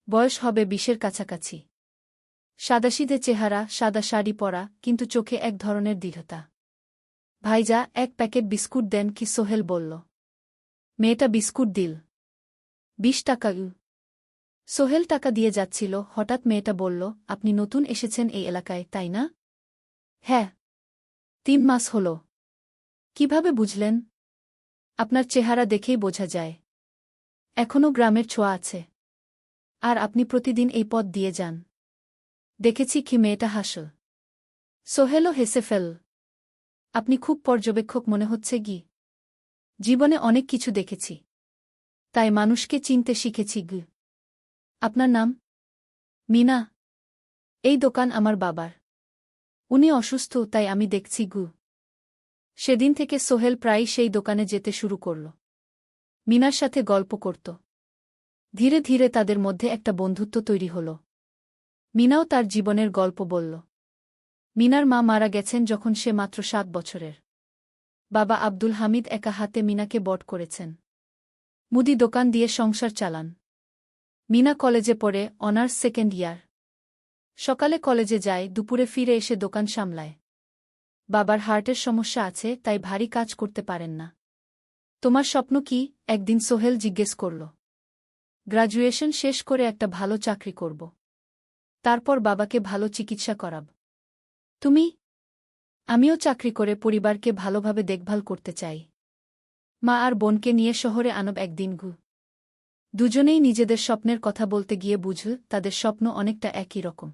বয়স হবে 20-এর কাছাকাছি। সাদাসিধে চেহারা, সাদা শাড়ি পরা, কিন্তু চোখে এক ধরনের দৃঢ়তা। ভাইজা, 1 প্যাকেট বিস্কুট দেন কি? সোহেল বলল। মেয়েটা বিস্কুট দিল। 20 টাকা। সোহেল টাকা দিয়ে যাচ্ছিল, হঠাৎ মেয়েটা বলল, আপনি নতুন এসেছেন এই এলাকায়, তাই না? হ্যাঁ। 3 মাস হল। কিভাবে বুঝলেন? আপনার চেহারা দেখেই বোঝা যায়। এখনও গ্রামের ছোঁয়া আছে। আর আপনি প্রতিদিন এই পথ দিয়ে যান। দেখেছি কি? মেয়েটা হাসল। সোহেলও হেসে ফেল। আপনি খুব পর্যবেক্ষক মনে হচ্ছে গি। জীবনে অনেক কিছু দেখেছি, তাই মানুষকে চিনতে শিখেছি গি। আপনার নাম? মিনা। এই দোকান আমার বাবার। উনি অসুস্থ, তাই আমি দেখছি গু। সেদিন থেকে সোহেল প্রায়ই সেই দোকানে যেতে শুরু করল। মিনার সাথে গল্প করত। ধীরে ধীরে তাদের মধ্যে একটা বন্ধুত্ব তৈরি হল। মিনাও তার জীবনের গল্প বলল। মিনার মা মারা গেছেন যখন সে মাত্র 7 বছরের। বাবা আব্দুল হামিদ একা হাতে মিনাকে বড় করেছেন। মুদি দোকান দিয়ে সংসার চালান। মিনা কলেজে পড়ে, অনার্স 2nd ইয়ার। সকালে কলেজে যায়, দুপুরে ফিরে এসে দোকান সামলায়। বাবার হার্টের সমস্যা আছে, তাই ভারী কাজ করতে পারেন না। তোমার স্বপ্ন কি? একদিন সোহেল জিজ্ঞেস করল। গ্র্যাজুয়েশন শেষ করে একটা ভালো চাকরি করব। তারপর বাবাকে ভালো চিকিৎসা করাব। তুমি? আমিও চাকরি করে পরিবারকে ভালোভাবে দেখভাল করতে চাই। মা আর বোনকে নিয়ে শহরে আনব একদিন ঘু। দুজনেই নিজেদের স্বপ্নের কথা বলতে গিয়ে বুঝল তাদের স্বপ্ন অনেকটা একই রকম।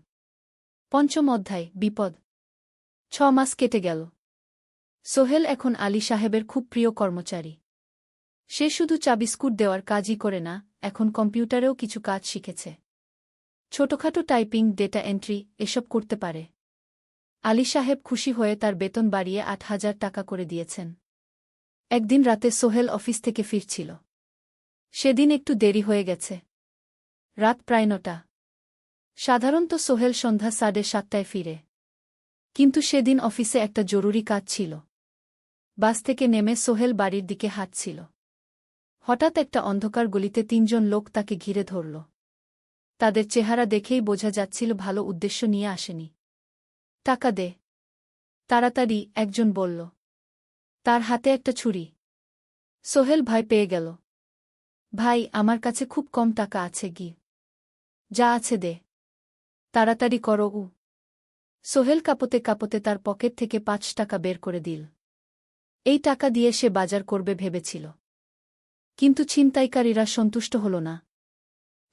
5ম অধ্যায়, বিপদ। 6 মাস কেটে গেল। সোহেল এখন আলী সাহেবের খুব প্রিয় কর্মচারী। সে শুধু চা বিস্কুট দেওয়ার কাজই করে না, এখন কম্পিউটারেও কিছু কাজ শিখেছে। ছোটখাটো টাইপিং, ডেটা এন্ট্রি, এসব করতে পারে। আলী সাহেব খুশি হয়ে তার বেতন বাড়িয়ে 8,000 টাকা করে দিয়েছেন। একদিন রাতে সোহেল অফিস থেকে ফিরছিল। সেদিন একটু দেরি হয়ে গেছে। রাত প্রায় 9টা। সাধারণত সোহেল সন্ধ্যা 7:30টায় ফিরে। কিন্তু সেদিন অফিসে একটা জরুরি কাজ ছিল। বাস থেকে নেমে সোহেল বাড়ির দিকে হাঁটছিল। হঠাৎ একটা অন্ধকার গলিতে 3 জন লোক তাকে ঘিরে ধরল। তাদের চেহারা দেখেই বোঝা যাচ্ছিল ভালো উদ্দেশ্য নিয়ে আসেনি। টাকা দে তাড়াতাড়ি, একজন বলল। তার হাতে একটা ছুরি। সোহেল ভয় পেয়ে গেল। ভাই, আমার কাছে খুব কম টাকা আছে গি। যা আছে দে। তাড়াতাড়ি করো। সোহেল কাঁপতে কাঁপতে তার পকেট থেকে 5 টাকা বের করে দিল। এই টাকা দিয়ে সে বাজার করবে ভেবেছিল। কিন্তু ছিনতাইকারীরা সন্তুষ্ট হল না।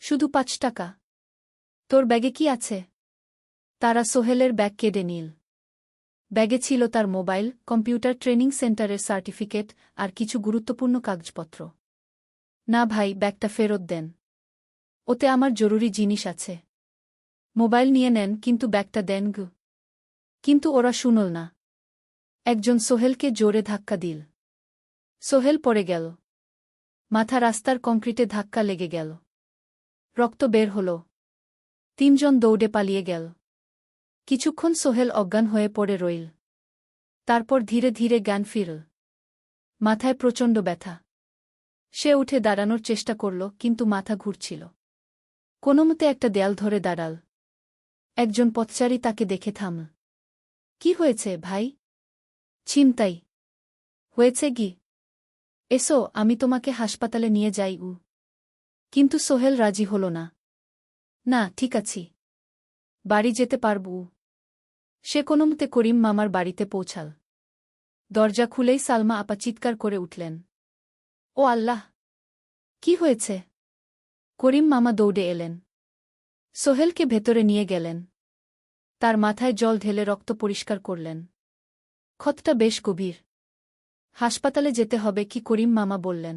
শুধু 5 টাকা। তোর ব্যাগে কি আছে? তারা সোহেলের ব্যাগ কেড়ে নিল। ব্যাগে ছিল তার মোবাইল, কম্পিউটার ট্রেনিং সেন্টারের সার্টিফিকেট আর কিছু গুরুত্বপূর্ণ কাগজপত্র। না ভাই, ব্যাগটা ফেরত দেন। ওতে আমার জরুরি জিনিস আছে। মোবাইল নিয়ে নেন, কিন্তু ব্যাগটা দেন গু। কিন্তু ওরা শুনল না। একজন সোহেলকে জোরে ধাক্কা দিল। সোহেল পড়ে গেল। মাথা রাস্তার কংক্রিটে ধাক্কা লেগে গেল। রক্ত বের হল। তিনজন দৌড়ে পালিয়ে গেল। কিছুক্ষণ সোহেল অজ্ঞান হয়ে পড়ে রইল। তারপর ধীরে ধীরে জ্ঞান ফিরল। মাথায় প্রচণ্ড ব্যথা। সে উঠে দাঁড়ানোর চেষ্টা করল, কিন্তু মাথা ঘুরছিল। কোনোমতে একটা দেয়াল ধরে দাঁড়াল। একজন পথচারী তাকে দেখে থামল। কি হয়েছে ভাই? ছিনতাই হয়েছে কি? এসো, আমি তোমাকে হাসপাতালে নিয়ে যাই। কিন্তু সোহেল রাজি হল না। না, ঠিক আছি, বাড়ি যেতে পারব। সে কোনোমতে করিম মামার বাড়িতে পৌঁছাল। দরজা খুলেই সালমা আপা চিৎকার করে উঠলেন। ও আল্লাহ! কি হয়েছে? করিম মামা দৌড়ে এলেন। সোহেলকে ভেতরে নিয়ে গেলেন। তার মাথায় জল ঢেলে রক্ত পরিষ্কার করলেন। ক্ষতটা বেশ গভীর। হাসপাতালে যেতে হবে কি? করিম মামা বললেন।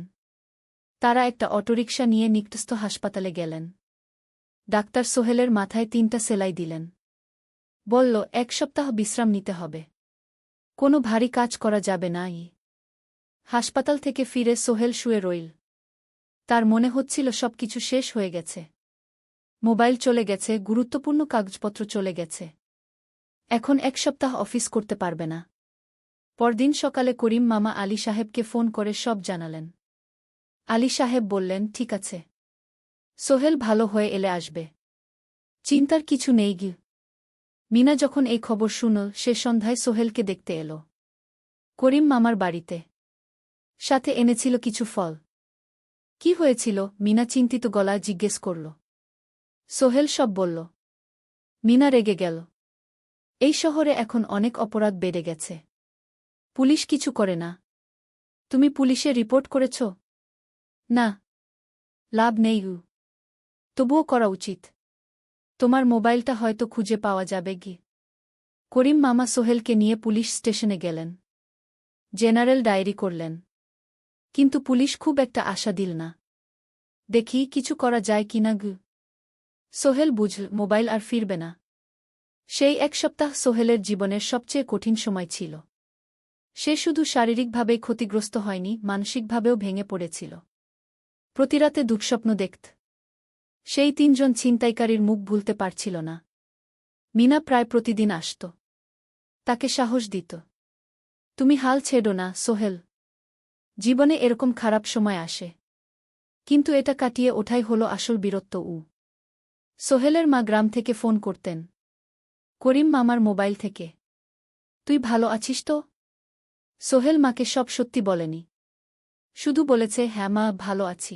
তারা একটা অটোরিকশা নিয়ে নিকটস্থ হাসপাতালে গেলেন। ডাক্তার সোহেলের মাথায় 3টা সেলাই দিলেন। বলল, 1 সপ্তাহ বিশ্রাম নিতে হবে। কোনো ভারী কাজ করা যাবে না। হাসপাতাল থেকে ফিরে সোহেল শুয়ে রইল। তার মনে হচ্ছিল সবকিছু শেষ হয়ে গেছে। মোবাইল চলে গেছে, গুরুত্বপূর্ণ কাগজপত্র চলে গেছে। এখন 1 সপ্তাহ অফিস করতে পারবে না। পরদিন সকালে করিম মামা আলী সাহেবকে ফোন করে সব জানালেন। আলী সাহেব বললেন, ঠিক আছে, সোহেল ভালো হয়ে এলে আসবে, চিন্তার কিছু নেই গি। মিনা যখন এই খবর শুনল, সে সন্ধ্যায় সোহেলকে দেখতে এল করিম মামার বাড়িতে। সাথে এনেছিল কিছু ফল। কি হয়েছিল? মিনা চিন্তিত গলায় জিজ্ঞেস করল। সোহেল সব বলল। মিনা রেগে গেল। এই শহরে এখন অনেক অপরাধ বেড়ে গেছে। পুলিশ কিছু করে না। তুমি পুলিশে রিপোর্ট করেছ? না, লাভ নেই। তবুও করা উচিত। তোমার মোবাইলটা হয়তো খুঁজে পাওয়া যাবে গি। করিম মামা সোহেলকে নিয়ে পুলিশ স্টেশনে গেলেন। জেনারেল ডায়েরি করলেন। কিন্তু পুলিশ খুব একটা আশা দিল না। দেখি কিছু করা যায় কিনা গু। সোহেল বুঝল মোবাইল আর ফিরবে না। সেই 1 সপ্তাহ সোহেলের জীবনের সবচেয়ে কঠিন সময় ছিল। সে শুধু শারীরিকভাবেই ক্ষতিগ্রস্ত হয়নি, মানসিকভাবেও ভেঙে পড়েছিল। প্রতিরাতে দুঃস্বপ্ন দেখত। সেই 3জন ছিনতাইকারীর মুখ ভুলতে পারছিল না। মিনা প্রায় প্রতিদিন আসত। তাকে সাহস দিত। তুমি হাল ছেড়ো না সোহেল। জীবনে এরকম খারাপ সময় আসে। কিন্তু এটা কাটিয়ে ওঠাই হলো আসল বীরত্ব। সোহেলের মা গ্রাম থেকে ফোন করতেন। করিম মামার মোবাইল থেকে। তুই ভালো আছিস তো? সোহেল মাকে সব সত্যি বলেনি। শুধু বলেছে, হ্যাঁ মা, ভালো আছি।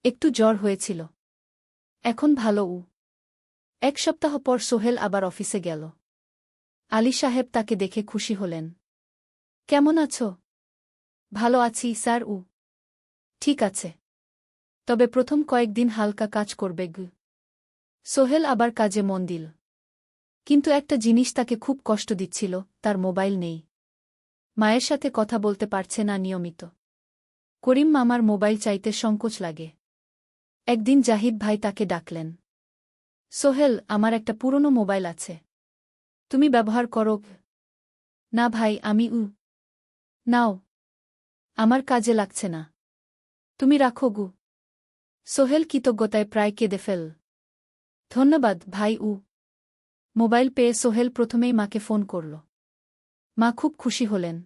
একটু জ্বর হয়েছিল। এখন ভালো। 1 সপ্তাহ পর সোহেল আবার অফিসে গেল। আলী সাহেব তাকে দেখে খুশি হলেন। কেমন আছো? ভালো আছি স্যার। ঠিক আছে, তবে প্রথম কয়েকদিন হালকা কাজ করবে গু। সোহেল আবার কাজে মন দিল। কিন্তু একটা জিনিস তাকে খুব কষ্ট দিচ্ছিল, তার মোবাইল নেই। মায়ের সাথে কথা বলতে পারছে না নিয়মিত। করিম মামার মোবাইল চাইতে সংকোচ লাগে। একদিন জাহিদ ভাই তাকে ডাকলেন। সোহেল, আমার একটা পুরনো মোবাইল আছে, তুমি ব্যবহার করো? না ভাই, আমি নাও, আমার কাজে লাগছে না, তুমি রাখো গু। সোহেল কৃতজ্ঞতায় প্রায় কেঁদে ফেল। ধন্যবাদ ভাই। মোবাইল পেয়ে সোহেল প্রথমেই মাকে ফোন করল। মা খুব খুশি হলেন।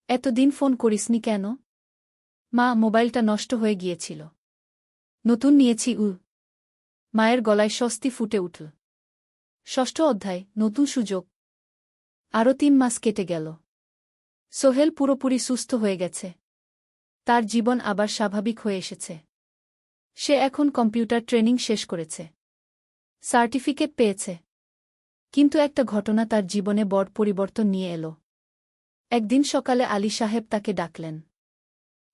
এতদিন ফোন করিসনি কেন? মা, মোবাইলটা নষ্ট হয়ে গিয়েছিল, নতুন নিয়েছি। মায়ের গলায় স্বস্তি ফুটে উঠল। 6ষ্ঠ অধ্যায়, নতুন সুযোগ। আরও 3 মাস কেটে গেল। সোহেল পুরোপুরি সুস্থ হয়ে গেছে। তার জীবন আবার স্বাভাবিক হয়ে এসেছে। সে এখন কম্পিউটার ট্রেনিং শেষ করেছে, সার্টিফিকেট পেয়েছে। কিন্তু একটা ঘটনা তার জীবনে বড় পরিবর্তন নিয়ে এল। একদিন সকালে আলী সাহেব তাকে ডাকলেন।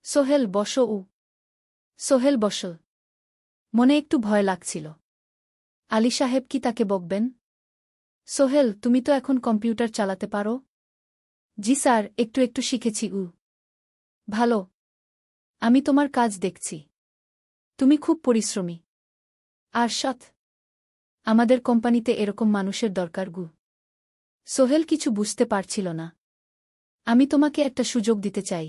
সোহেল, বসো। সোহেল বসল। মনে একটু ভয় লাগছিল। আলী সাহেব কি তাকে বকবেন? সোহেল, তুমি তো এখন কম্পিউটার চালাতে পারো? জি স্যার, একটু একটু শিখেছি। ভালো। আমি তোমার কাজ দেখছি। তুমি খুব পরিশ্রমী আর সৎ। আমাদের কোম্পানিতে এরকম মানুষের দরকার। সোহেল কিছু বুঝতে পারছিল না। আমি তোমাকে একটা সুযোগ দিতে চাই।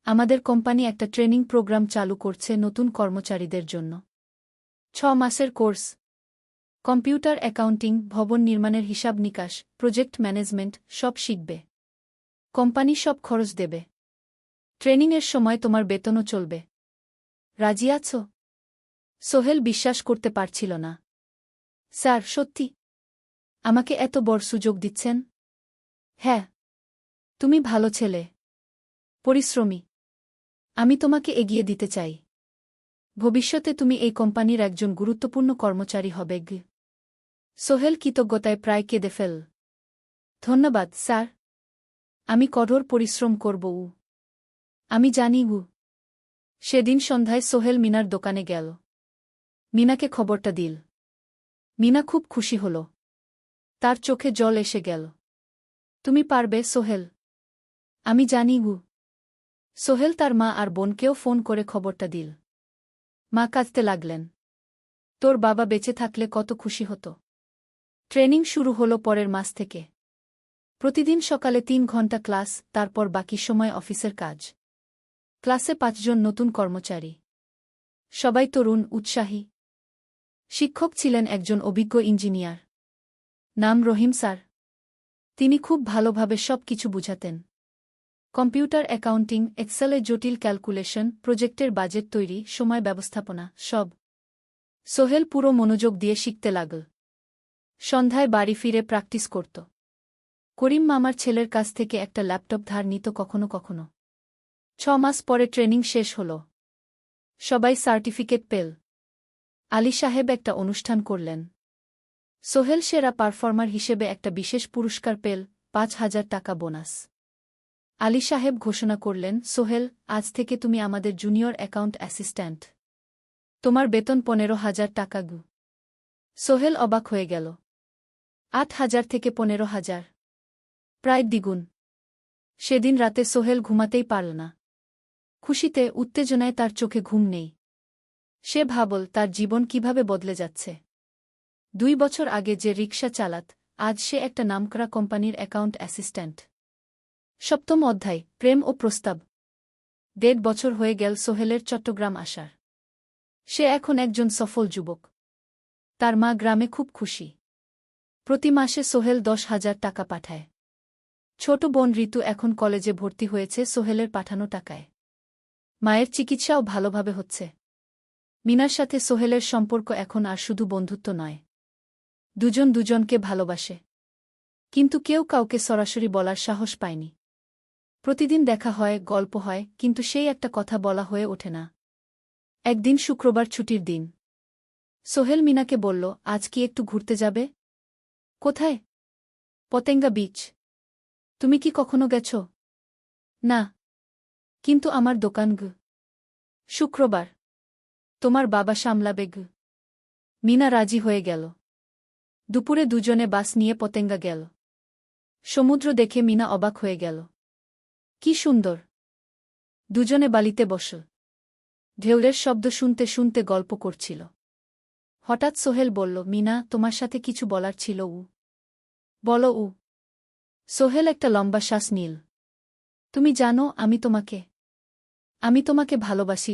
আমাদের কোম্পানি একটা ট্রেনিং প্রোগ্রাম চালু করছে নতুন কর্মচারীদের জন্য। 6 মাসের কোর্স। কম্পিউটার অ্যাকাউন্টিং, ভবন নির্মাণের হিসাব নিকাশ, প্রজেক্ট ম্যানেজমেন্ট সব শিখবে। কোম্পানি সব খরচ দেবে। ট্রেনিংয়ের সময় তোমার বেতনও চলবে। রাজি আছো? সোহেল বিশ্বাস করতে পারছিল না। স্যার, সত্যি? আমাকে এত বড় সুযোগ দিচ্ছেন? হ্যাঁ। তুমি ভালো ছেলে, পরিশ্রমী। আমি তোমাকে এগিয়ে দিতে চাই। ভবিষ্যতে তুমি এই কোম্পানির একজন গুরুত্বপূর্ণ কর্মচারী হবে। সোহেল কৃতজ্ঞতায় প্রায় কেঁদে ফেল। ধন্যবাদ স্যার। আমি কঠোর পরিশ্রম করব। আমি জানি। সেদিন সন্ধ্যায় সোহেল মিনার দোকানে গেল। মিনাকে খবরটা দিল। মিনা খুব খুশি হল। তার চোখে জল এসে গেল। তুমি পারবে সোহেল। আমি জানি। সোহেল তার মা আর বোনকেও ফোন করে খবরটা দিল। মা কাঁদতে লাগলেন। তোর বাবা বেঁচে থাকলে কত খুশি হতো। ট্রেনিং শুরু হলো পরের মাস থেকে। প্রতিদিন সকালে 3 ঘন্টা ক্লাস, তারপর বাকি সময় অফিসের কাজ। ক্লাসে 5 জন নতুন কর্মচারী। সবাই তরুণ, উৎসাহী। শিক্ষক ছিলেন একজন অভিজ্ঞ ইঞ্জিনিয়ার। নাম রহিম স্যার। তিনি খুব ভালোভাবে সব কিছু বুঝাতেন। কম্পিউটার অ্যাকাউন্টিং, এক্সেলে জটিল ক্যালকুলেশন, প্রজেক্টের বাজেট তৈরি, সময় ব্যবস্থাপনা সব। সোহেল পুরো মনোযোগ দিয়ে শিখতে লাগল। সন্ধ্যায় বাড়ি ফিরে প্র্যাকটিস করত। করিম মামার ছেলের কাছ থেকে একটা ল্যাপটপ ধার নিত কখনো কখনো। 6 মাস পরে ট্রেনিং শেষ হল। সবাই সার্টিফিকেট পেল। আলী সাহেব একটা অনুষ্ঠান করলেন। সোহেল সেরা পারফর্মার হিসেবে একটা বিশেষ পুরস্কার পেল, 5,000 টাকা বোনাস। আলী সাহেব ঘোষণা করলেন, সোহেল, আজ থেকে তুমি আমাদের জুনিয়র অ্যাকাউন্ট অ্যাসিস্ট্যান্ট। তোমার বেতন 15,000 টাকা। সোহেল অবাক হয়ে গেল। 8,000 থেকে 15,000, প্রায় দ্বিগুণ। সেদিন রাতে সোহেল ঘুমাতেই পারল না। খুশিতে, উত্তেজনায় তার চোখে ঘুম নেই। সে ভাবল তার জীবন কিভাবে বদলে যাচ্ছে। 2 বছর আগে যে রিকশা চালাত, আজ সে একটা নামকরা কোম্পানির অ্যাকাউন্ট অ্যাসিস্ট্যান্ট। 7ম অধ্যায়, প্রেম ও প্রস্তাব। 1.5 বছর হয়ে গেল সোহেলের চট্টগ্রাম আসার। সে এখন একজন সফল যুবক। তার মা গ্রামে খুব খুশি। প্রতি মাসে সোহেল 10,000 টাকা পাঠায়। ছোট বোন ঋতু এখন কলেজে ভর্তি হয়েছে সোহেলের পাঠানো টাকায়। মায়ের চিকিৎসাও ভালোভাবে হচ্ছে। মিনার সাথে সোহেলের সম্পর্ক এখন আর শুধু বন্ধুত্ব নয়। দুজন দুজনকে ভালোবাসে। কিন্তু কেউ কাউকে সরাসরি বলার সাহস পায়নি। প্রতিদিন দেখা হয়, গল্প হয়, কিন্তু সেই একটা কথা বলা হয়ে ওঠে না। একদিন শুক্রবার ছুটির দিন। সোহেল মিনাকে বলল, আজ কি একটু ঘুরতে যাবে? কোথায়? পতেঙ্গা বিচ। তুমি কি কখনো গেছ? না। কিন্তু আমার দোকান। শুক্রবার। তোমার বাবা সামলাবে। মিনা রাজি হয়ে গেল। দুপুরে দুজনে বাস নিয়ে পতেঙ্গা গেল। সমুদ্র দেখে মিনা অবাক হয়ে গেল। কি সুন্দর। দুজনে বালিতে বসল। ঢেউয়ের শব্দ শুনতে শুনতে গল্প করছিল। হঠাৎ সোহেল বলল, মিনা, তোমার সাথে কিছু বলার ছিল। বলো। সোহেল একটা লম্বা শ্বাস নিল। তুমি জানো, আমি তোমাকে ভালোবাসি।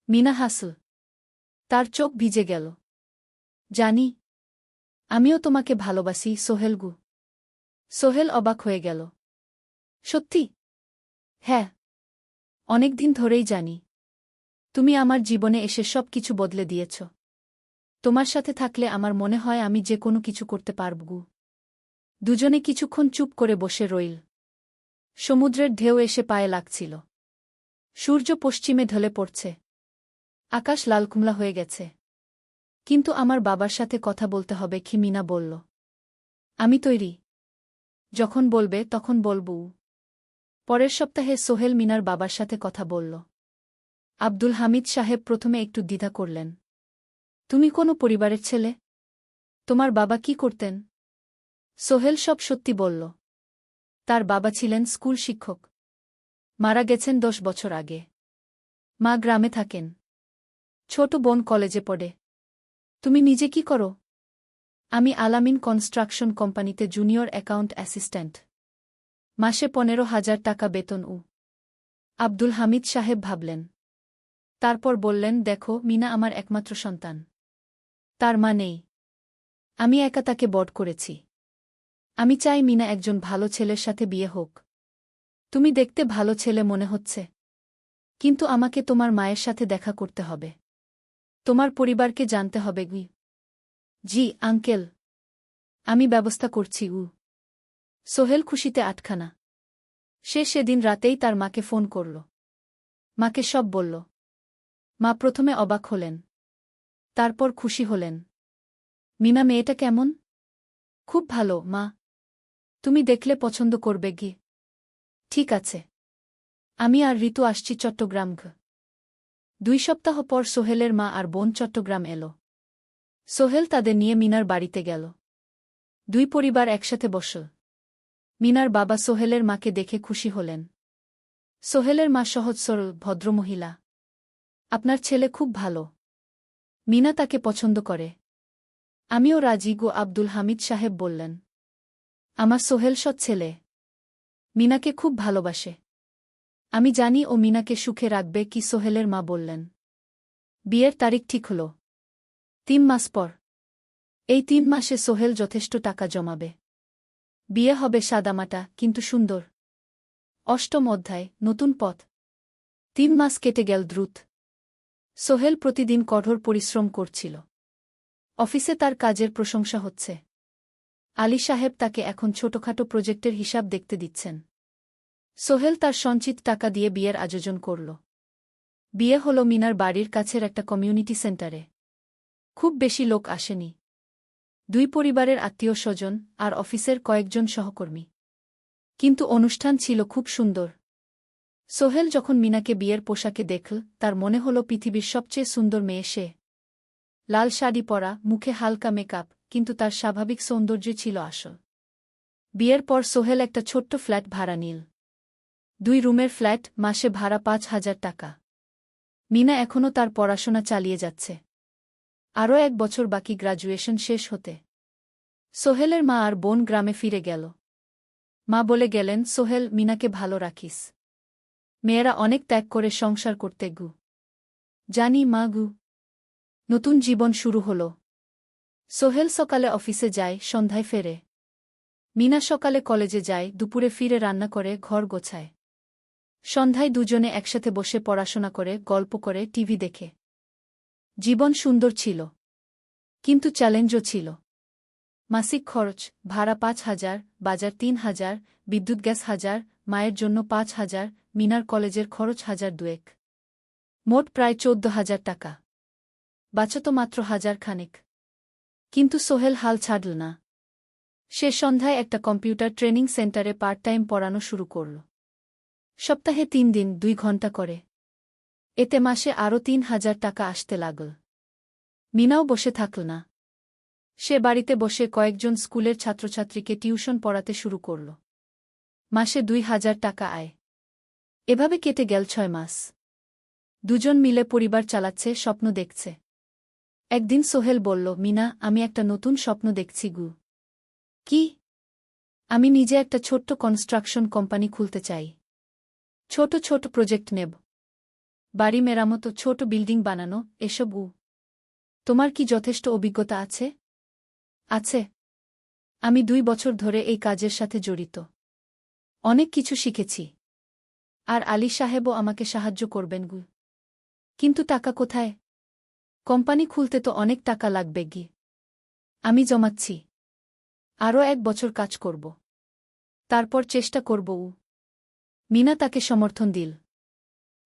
মিনা হাসল। তার চোখ ভিজে গেল। জানি। আমিও তোমাকে ভালোবাসি সোহেল। সোহেল অবাক হয়ে গেল। সত্যি? হ্যাঁ। অনেকদিন ধরেই জানি। তুমি আমার জীবনে এসে সব কিছু বদলে দিয়েছ। তোমার সাথে থাকলে আমার মনে হয় আমি যে কোনো কিছু করতে পারব। দুজনে কিছুক্ষণ চুপ করে বসে রইল। সমুদ্রের ঢেউ এসে পায়ে লাগছিল। সূর্য পশ্চিমে ঢলে পড়ছে। আকাশ লালকুমলা হয়ে গেছে। কিন্তু আমার বাবার সাথে কথা বলতে হবে কি? মিনা বলল। আমি তৈরি। যখন বলবে তখন বলবো। পরের সপ্তাহে সোহেল মিনার বাবার সাথে কথা বলল। আব্দুল হামিদ সাহেব প্রথমে একটু দ্বিধা করলেন। তুমি কোনো পরিবারের ছেলে? তোমার বাবা কি করতেন? সোহেল সব সত্যি বলল। তার বাবা ছিলেন স্কুল শিক্ষক। মারা গেছেন 10 বছর আগে। মা গ্রামে থাকেন। ছোট বোন কলেজে পড়ে। তুমি নিজে কি করো? আমি আলামিন কনস্ট্রাকশন কোম্পানিতে জুনিয়র অ্যাকাউন্ট অ্যাসিস্ট্যান্ট। মাসে 15,000 টাকা বেতন। আব্দুল হামিদ সাহেব ভাবলেন। তারপর বললেন, দেখো মিনা আমার একমাত্র সন্তান। তার মা নেই। আমি একা তাকে বড় করেছি। আমি চাই মিনা একজন ভালো ছেলের সাথে বিয়ে হোক। তুমি দেখতে ভালো ছেলে মনে হচ্ছে। কিন্তু আমাকে তোমার মায়ের সাথে দেখা করতে হবে। তোমার পরিবারকে জানতে হবে। জি আঙ্কেল, আমি ব্যবস্থা করছি। সোহেল খুশিতে আটখানা। সে সেদিন রাতেই তার মাকে ফোন করল। মাকে সব বলল। মা প্রথমে অবাক হলেন। তারপর খুশি হলেন। মিনা মেয়েটা কেমন? খুব ভালো মা। তুমি দেখলে পছন্দ করবে। ঠিক আছে। আমি আর ঋতু আসছি চট্টগ্রাম। 2 সপ্তাহ পর সোহেলের মা আর বোন চট্টগ্রাম এলো। সোহেল তাদের নিয়ে মিনার বাড়িতে গেল। 2 পরিবার একসাথে বসল। মিনার বাবা সোহেলের মাকে দেখে খুশি হলেন। সোহেলের মা সহজ সরল ভদ্রমহিলা। আপনার ছেলে খুব ভালো। মিনা তাকে পছন্দ করে। আমিও রাজি। আব্দুল হামিদ সাহেব বললেন। আমার সোহেল সৎ ছেলে। মিনাকে খুব ভালোবাসে। আমি জানি ও মিনাকে সুখে রাখবে। কি সোহেলের মা বললেন। বিয়ের তারিখ ঠিক হল 3 মাস পর। এই 3 মাসে সোহেল যথেষ্ট টাকা জমাবে। বিয়ে হবে সাদামাটা কিন্তু সুন্দর। 8ম অধ্যায়, নতুন পথ। 3 মাস কেটে গেল দ্রুত। সোহেল প্রতিদিন কঠোর পরিশ্রম করছিল। অফিসে তার কাজের প্রশংসা হচ্ছে। আলী সাহেব তাকে এখন ছোটখাটো প্রজেক্টের হিসাব দেখতে দিচ্ছেন। সোহেল তার সঞ্চিত টাকা দিয়ে বিয়ের আয়োজন করল। বিয়ে হল মিনার বাড়ির কাছের একটা কমিউনিটি সেন্টারে। খুব বেশি লোক আসেনি। 2 পরিবারের আত্মীয় স্বজন আর অফিসের কয়েকজন সহকর্মী। কিন্তু অনুষ্ঠান ছিল খুব সুন্দর। সোহেল যখন মিনাকে বিয়ের পোশাকে দেখল, তার মনে হল পৃথিবীর সবচেয়ে সুন্দর মেয়ে সে। লাল শাড়ি পরা, মুখে হালকা মেকআপ, কিন্তু তার স্বাভাবিক সৌন্দর্য ছিল আসল। বিয়ের পর সোহেল একটা ছোট্ট ফ্ল্যাট ভাড়া নিল। 2 রুমের ফ্ল্যাট, মাসে ভাড়া 5,000 টাকা। মিনা এখনও তার পড়াশোনা চালিয়ে যাচ্ছে। আরও 1 বছর বাকি গ্র্যাজুয়েশন শেষ হতে। সোহেলের মা আর বোন গ্রামে ফিরে গেল। মা বলে গেলেন, সোহেল, মিনাকে ভালো রাখিস। মেয়েরা অনেক ত্যাগ করে সংসার করতে। জানি মা। নতুন জীবন শুরু হল। সোহেল সকালে অফিসে যায়, সন্ধ্যায় ফেরে। মিনা সকালে কলেজে যায়, দুপুরে ফিরে রান্না করে, ঘর গোছায়। সন্ধ্যায় দুজনে একসাথে বসে পড়াশোনা করে, গল্প করে, টিভি দেখে। জীবন সুন্দর ছিল। কিন্তু চ্যালেঞ্জও ছিল। মাসিক খরচ, ভাড়া 5,000, বাজার 3,000, বিদ্যুৎ গ্যাস 1,000, মায়ের জন্য 5,000, মিনার কলেজের খরচ 1,200। মোট প্রায় 14,000 টাকা। বাঁচত মাত্র 1,000 খানেক। কিন্তু সোহেল হাল ছাড়ল না। সে সন্ধ্যায় একটা কম্পিউটার ট্রেনিং সেন্টারে পার্ট টাইম পড়ানো শুরু করল। সপ্তাহে 3 দিন 2 ঘন্টা করে। এতে মাসে আরও 3,000 টাকা আসতে লাগল। মিনাও বসে থাকল না। সে বাড়িতে বসে কয়েকজন স্কুলের ছাত্রছাত্রীকে টিউশন পড়াতে শুরু করল। মাসে 2,000 টাকা আয়। এভাবে কেটে গেল 6 মাস। দুজন মিলে পরিবার চালাচ্ছে, স্বপ্ন দেখছে। একদিন সোহেল বলল, মিনা, আমি একটা নতুন স্বপ্ন দেখছি। কি? আমি নিজে একটা ছোট্ট কনস্ট্রাকশন কোম্পানি খুলতে চাই। ছোট ছোট প্রজেক্ট নেব। বাড়ি মেরামত, ছোট বিল্ডিং বানানো, এসব। তোমার কি যথেষ্ট অভিজ্ঞতা আছে? আছে। আমি 2 বছর ধরে এই কাজের সাথে জড়িত। অনেক কিছু শিখেছি। আর আলী সাহেবও আমাকে সাহায্য করবেন। কিন্তু টাকা কোথায়? কোম্পানি খুলতে তো অনেক টাকা লাগবে। আমি জমাচ্ছি। আরও 1 বছর কাজ করব। তারপর চেষ্টা করব। মিনা তাকে সমর্থন দিল।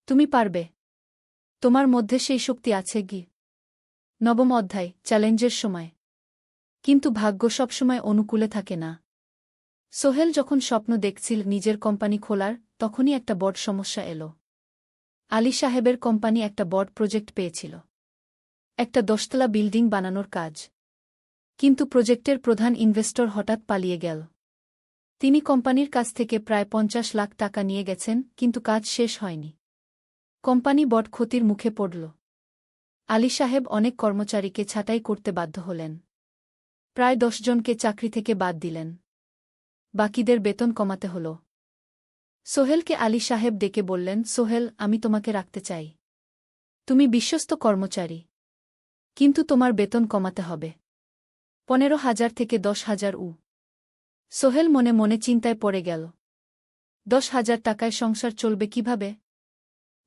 তুমি পারবে। তোমার মধ্যে সেই শক্তি আছে। 9ম অধ্যায়, চ্যালেঞ্জের সময়। কিন্তু ভাগ্য সবসময় অনুকূলে থাকে না। সোহেল যখন স্বপ্ন দেখছিল নিজের কোম্পানি খোলার, তখনই একটা বড় সমস্যা এলো। আলী সাহেবের কোম্পানি একটা বড় প্রজেক্ট পেয়েছিল। একটা 10তলা বিল্ডিং বানানোর কাজ। কিন্তু প্রজেক্টের প্রধান ইনভেস্টর হঠাৎ পালিয়ে গেল। তিনি কোম্পানির কাছ থেকে প্রায় 50 লাখ টাকা নিয়ে গেছেন, কিন্তু কাজ শেষ হয়নি। কোম্পানি বড় ক্ষতির মুখে পড়ল। আলী সাহেব অনেক কর্মচারীকে ছাঁটাই করতে বাধ্য হলেন। প্রায় 10 জনকে চাকরি থেকে বাদ দিলেন। বাকিদের বেতন কমাতে হল। সোহেলকে আলী সাহেব ডেকে বললেন, সোহেল, আমি তোমাকে রাখতে চাই। তুমি বিশ্বস্ত কর্মচারী। কিন্তু তোমার বেতন কমাতে হবে। 15,000 থেকে 10,000 সোহেল মনে মনে চিন্তায় পড়ে গেল। 10,000 টাকায় সংসার চলবে কিভাবে?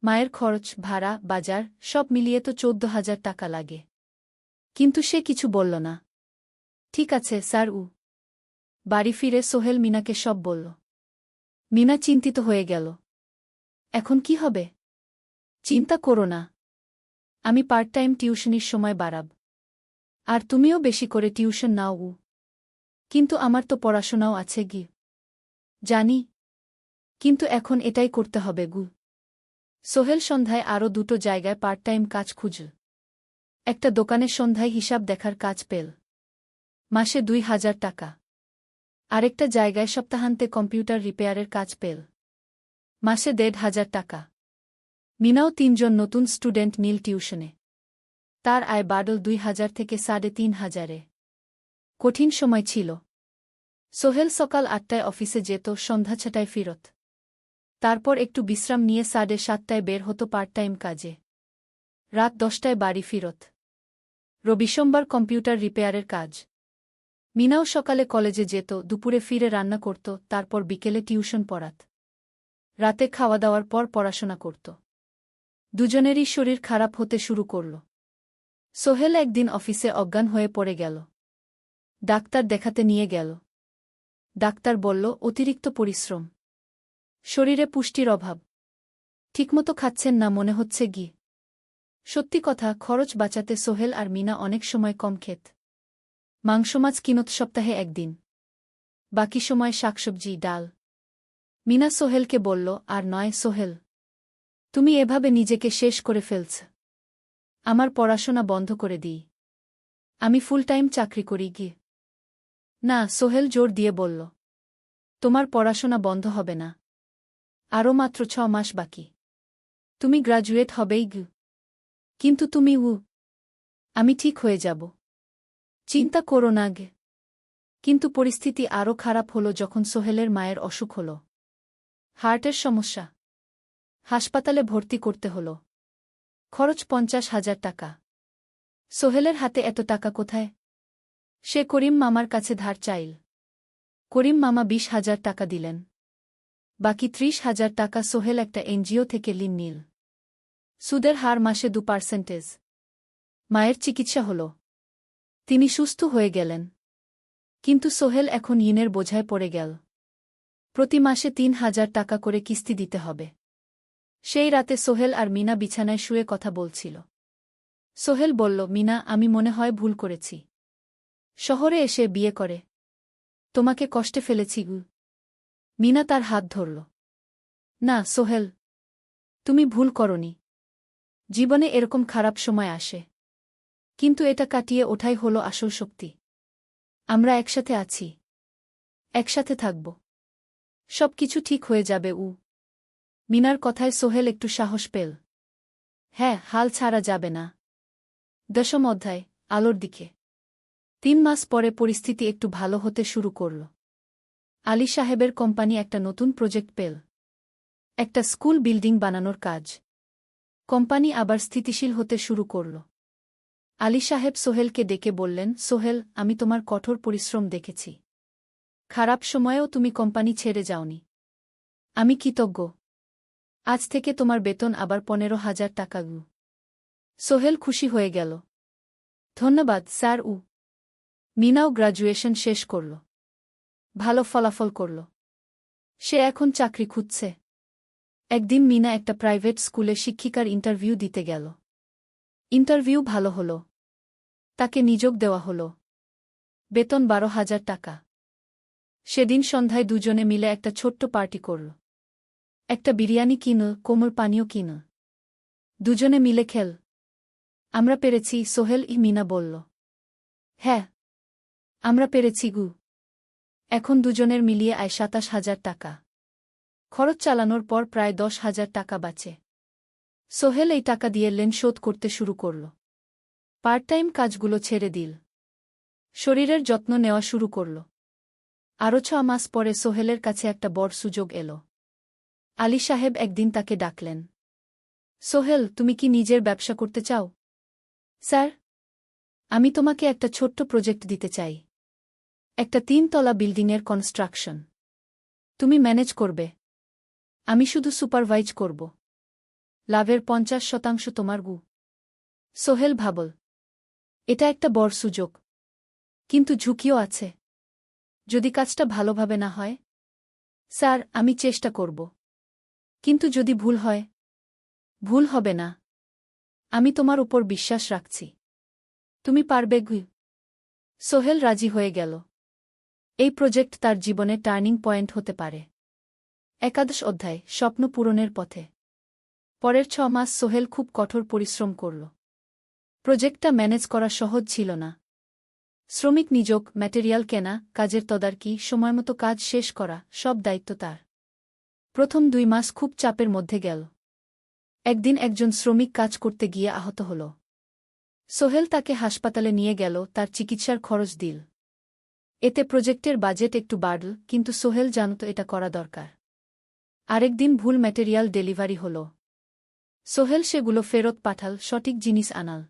মায়ের খরচ, ভাড়া, বাজার সব মিলিয়ে তো 14,000 টাকা লাগে। কিন্তু সে কিছু বলল না। ঠিক আছে স্যার। বাড়ি ফিরে সোহেল মিনাকে সব বলল। মিনা চিন্তিত হয়ে গেল। এখন কি হবে? চিন্তা করো না, আমি পার্ট টাইম টিউশনির সময় বাড়াব। আর তুমিও বেশি করে টিউশন নাও। কিন্তু আমার তো পড়াশোনাও আছে গি। জানি, কিন্তু এখন এটাই করতে হবে গু। সোহেল সন্ধ্যায় আরও 2টো জায়গায় পার্ট টাইম কাজ খুঁজল। একটা দোকানে সন্ধ্যায় হিসাব দেখার কাজ পেল, মাসে 2,000 টাকা। আরেকটা জায়গায় সপ্তাহান্তে কম্পিউটার রিপেয়ারের কাজ পেল, মাসে 1,500 টাকা। মিনাও 3 জন নতুন স্টুডেন্ট নিল টিউশনে। তার আয় বাড়ল 2,000 থেকে 3,500-এ। কঠিন সময় ছিল। সোহেল সকাল 8টায় অফিসে যেত, সন্ধ্যা 6টায় ফিরত। তারপর একটু বিশ্রাম নিয়ে 7:30টায় বের হতো পার্ট টাইম কাজে। রাত 10টায় বাড়ি ফিরত। রবি সোমবার কম্পিউটার রিপেয়ারের কাজ। মিনাও সকালে কলেজে যেত, দুপুরে ফিরে রান্না করত, তারপর বিকেলে টিউশন পড়াত। রাতে খাওয়া দাওয়ার পর পড়াশোনা করত। দুজনেরই শরীর খারাপ হতে শুরু করল। সোহেল একদিন অফিসে অজ্ঞান হয়ে পড়ে গেল। ডাক্তার দেখাতে নিয়ে গেল। ডাক্তার বলল, অতিরিক্ত পরিশ্রম, শরীরে পুষ্টির অভাব, ঠিকমতো খাচ্ছেন না মনে হচ্ছে গি। সত্যি কথা, খরচ বাঁচাতে সোহেল আর মিনা অনেক সময় কম খেত। মাংস মাছ কিনত সপ্তাহে একদিন, বাকি সময় শাকসবজি, ডাল। মিনা সোহেলকে বলল, আর নয় সোহেল, তুমি এভাবে নিজেকে শেষ করে ফেলছ। আমার পড়াশোনা বন্ধ করে দিই, আমি ফুল টাইম চাকরি করি গি। না, সোহেল জোর দিয়ে বলল, তোমার পড়াশোনা বন্ধ হবে না। আরও মাত্র 6 মাস বাকি, তুমি গ্রাজুয়েট হবেই গি। কিন্তু তুমি আমি ঠিক হয়ে যাব, চিন্তা করো না গে। কিন্তু পরিস্থিতি আরও খারাপ হলো যখন সোহেলের মায়ের অসুখ হল। হার্টের সমস্যা। হাসপাতালে ভর্তি করতে হল। খরচ 50,000 টাকা। সোহেলের হাতে এত টাকা কোথায়? সে করিম মামার কাছে ধার চাইল। করিম মামা 20,000 টাকা দিলেন। বাকি 30,000 টাকা সোহেল একটা এনজিও থেকে ঋণ নিল। সুদের হার মাসে 2%। মায়ের চিকিৎসা হল, তিনি সুস্থ হয়ে গেলেন। কিন্তু সোহেল এখন ঋণের বোঝায় পড়ে গেল। প্রতি মাসে 3,000 টাকা করে কিস্তি দিতে হবে। সেই রাতে সোহেল আর মিনা বিছানায় শুয়ে কথা বলছিল। সোহেল বলল, মিনা, আমি মনে হয় ভুল করেছি। শহরে এসে বিয়ে করে তোমাকে কষ্টে ফেলেছি গু। মিনা তার হাত ধরল। না সোহেল, তুমি ভুল করনি। জীবনে এরকম খারাপ সময় আসে, কিন্তু এটা কাটিয়ে ওঠাই হলো আসল শক্তি। আমরা একসাথে আছি, একসাথে থাকব, সব কিছু ঠিক হয়ে যাবে। মিনার কথায় সোহেল একটু সাহস পেল। হ্যাঁ, হাল ছাড়া যাবে না। 10ম অধ্যায়, আলোর দিকে। 3 মাস পরে পরিস্থিতি একটু ভালো হতে শুরু করল। আলী সাহেবের কোম্পানি একটা নতুন প্রজেক্ট পেল, একটা স্কুল বিল্ডিং বানানোর কাজ। কোম্পানি আবার স্থিতিশীল হতে শুরু করল। আলী সাহেব সোহেলকে ডেকে বললেন, সোহেল, আমি তোমার কঠোর পরিশ্রম দেখেছি। খারাপ সময়েও তুমি কোম্পানি ছেড়ে যাওনি। আমি কৃতজ্ঞ। আজ থেকে তোমার বেতন আবার 15,000 টাকা গু। সোহেল খুশি হয়ে গেল। ধন্যবাদ স্যার। মিনাও গ্র্যাজুয়েশন শেষ করল, ভালো ফলাফল করল। সে এখন চাকরি খুঁজছে। একদিন মিনা একটা প্রাইভেট স্কুলে শিক্ষিকার ইন্টারভিউ দিতে গেল। ইন্টারভিউ ভালো হল, তাকে নিযোগ দেওয়া হল। বেতন 12,000 টাকা। সেদিন সন্ধ্যায় দুজনে মিলে একটা ছোট্ট পার্টি করল। একটা বিরিয়ানি কিনল, কোমল পানীয় কিনল। দুজনে মিলে খেল। আমরা পেরেছি, সোহেল মিনা বলল। হ্যাঁ, আমরা পেরেছি গু। এখন দুজনের মিলিয়ে আয় ২৭,০০০ টাকা। খরচ চালানোর পর প্রায় ১০,০০০ টাকা বাঁচে। সোহেল এই টাকা দিয়ে লোন শোধ করতে শুরু করল। পার্ট টাইম কাজগুলো ছেড়ে দিল। শরীরের যত্ন নেওয়া শুরু করল। আরও ৬ মাস পরে সোহেলের কাছে একটা বড় সুযোগ এল। আলী সাহেব একদিন তাকে ডাকলেন। সোহেল, তুমি কি নিজের ব্যবসা করতে চাও? স্যার, আমি তোমাকে একটা ছোট্ট প্রজেক্ট দিতে চাই। একটা ৩ তলা বিল্ডিংয়ের কনস্ট্রাকশন। তুমি ম্যানেজ করবে, আমি শুধু সুপারভাইজ করব। লাভের ৫০% তোমার গু। সোহেল ভাবল, এটা একটা বড় সুযোগ, কিন্তু ঝুঁকিও আছে। যদি কাজটা ভালোভাবে না হয়? স্যার, আমি চেষ্টা করব। কিন্তু যদি ভুল হয়? ভুল হবে না। আমি তোমার উপর বিশ্বাস রাখছি। তুমি পারবে গু। সোহেল রাজি হয়ে গেল। এই প্রজেক্ট তার জীবনে টার্নিং পয়েন্ট হতে পারে। ১১ অধ্যায়, স্বপ্ন পূরণের পথে। পরের ৬ মাস সোহেল খুব কঠোর পরিশ্রম করল। প্রজেক্টটা ম্যানেজ করা সহজ ছিল না। শ্রমিক নিযোগ, ম্যাটেরিয়াল কেনা, কাজের তদারকি, সময়মতো কাজ শেষ করা, সব দায়িত্ব তার। প্রথম ২ মাস খুব চাপের মধ্যে গেল। একদিন একজন শ্রমিক কাজ করতে গিয়ে আহত হল। সোহেল তাকে হাসপাতালে নিয়ে গেল, তার চিকিৎসার খরচ দিল। এতে প্রজেক্টের বাজেট একটু বাড়ল, কিন্তু সোহেল জানত এটা করা দরকার। আরেকদিন ভুল ম্যাটেরিয়াল ডেলিভারি হল। সোহেল সেগুলো ফেরত পাঠাল, সঠিক জিনিস আনাল।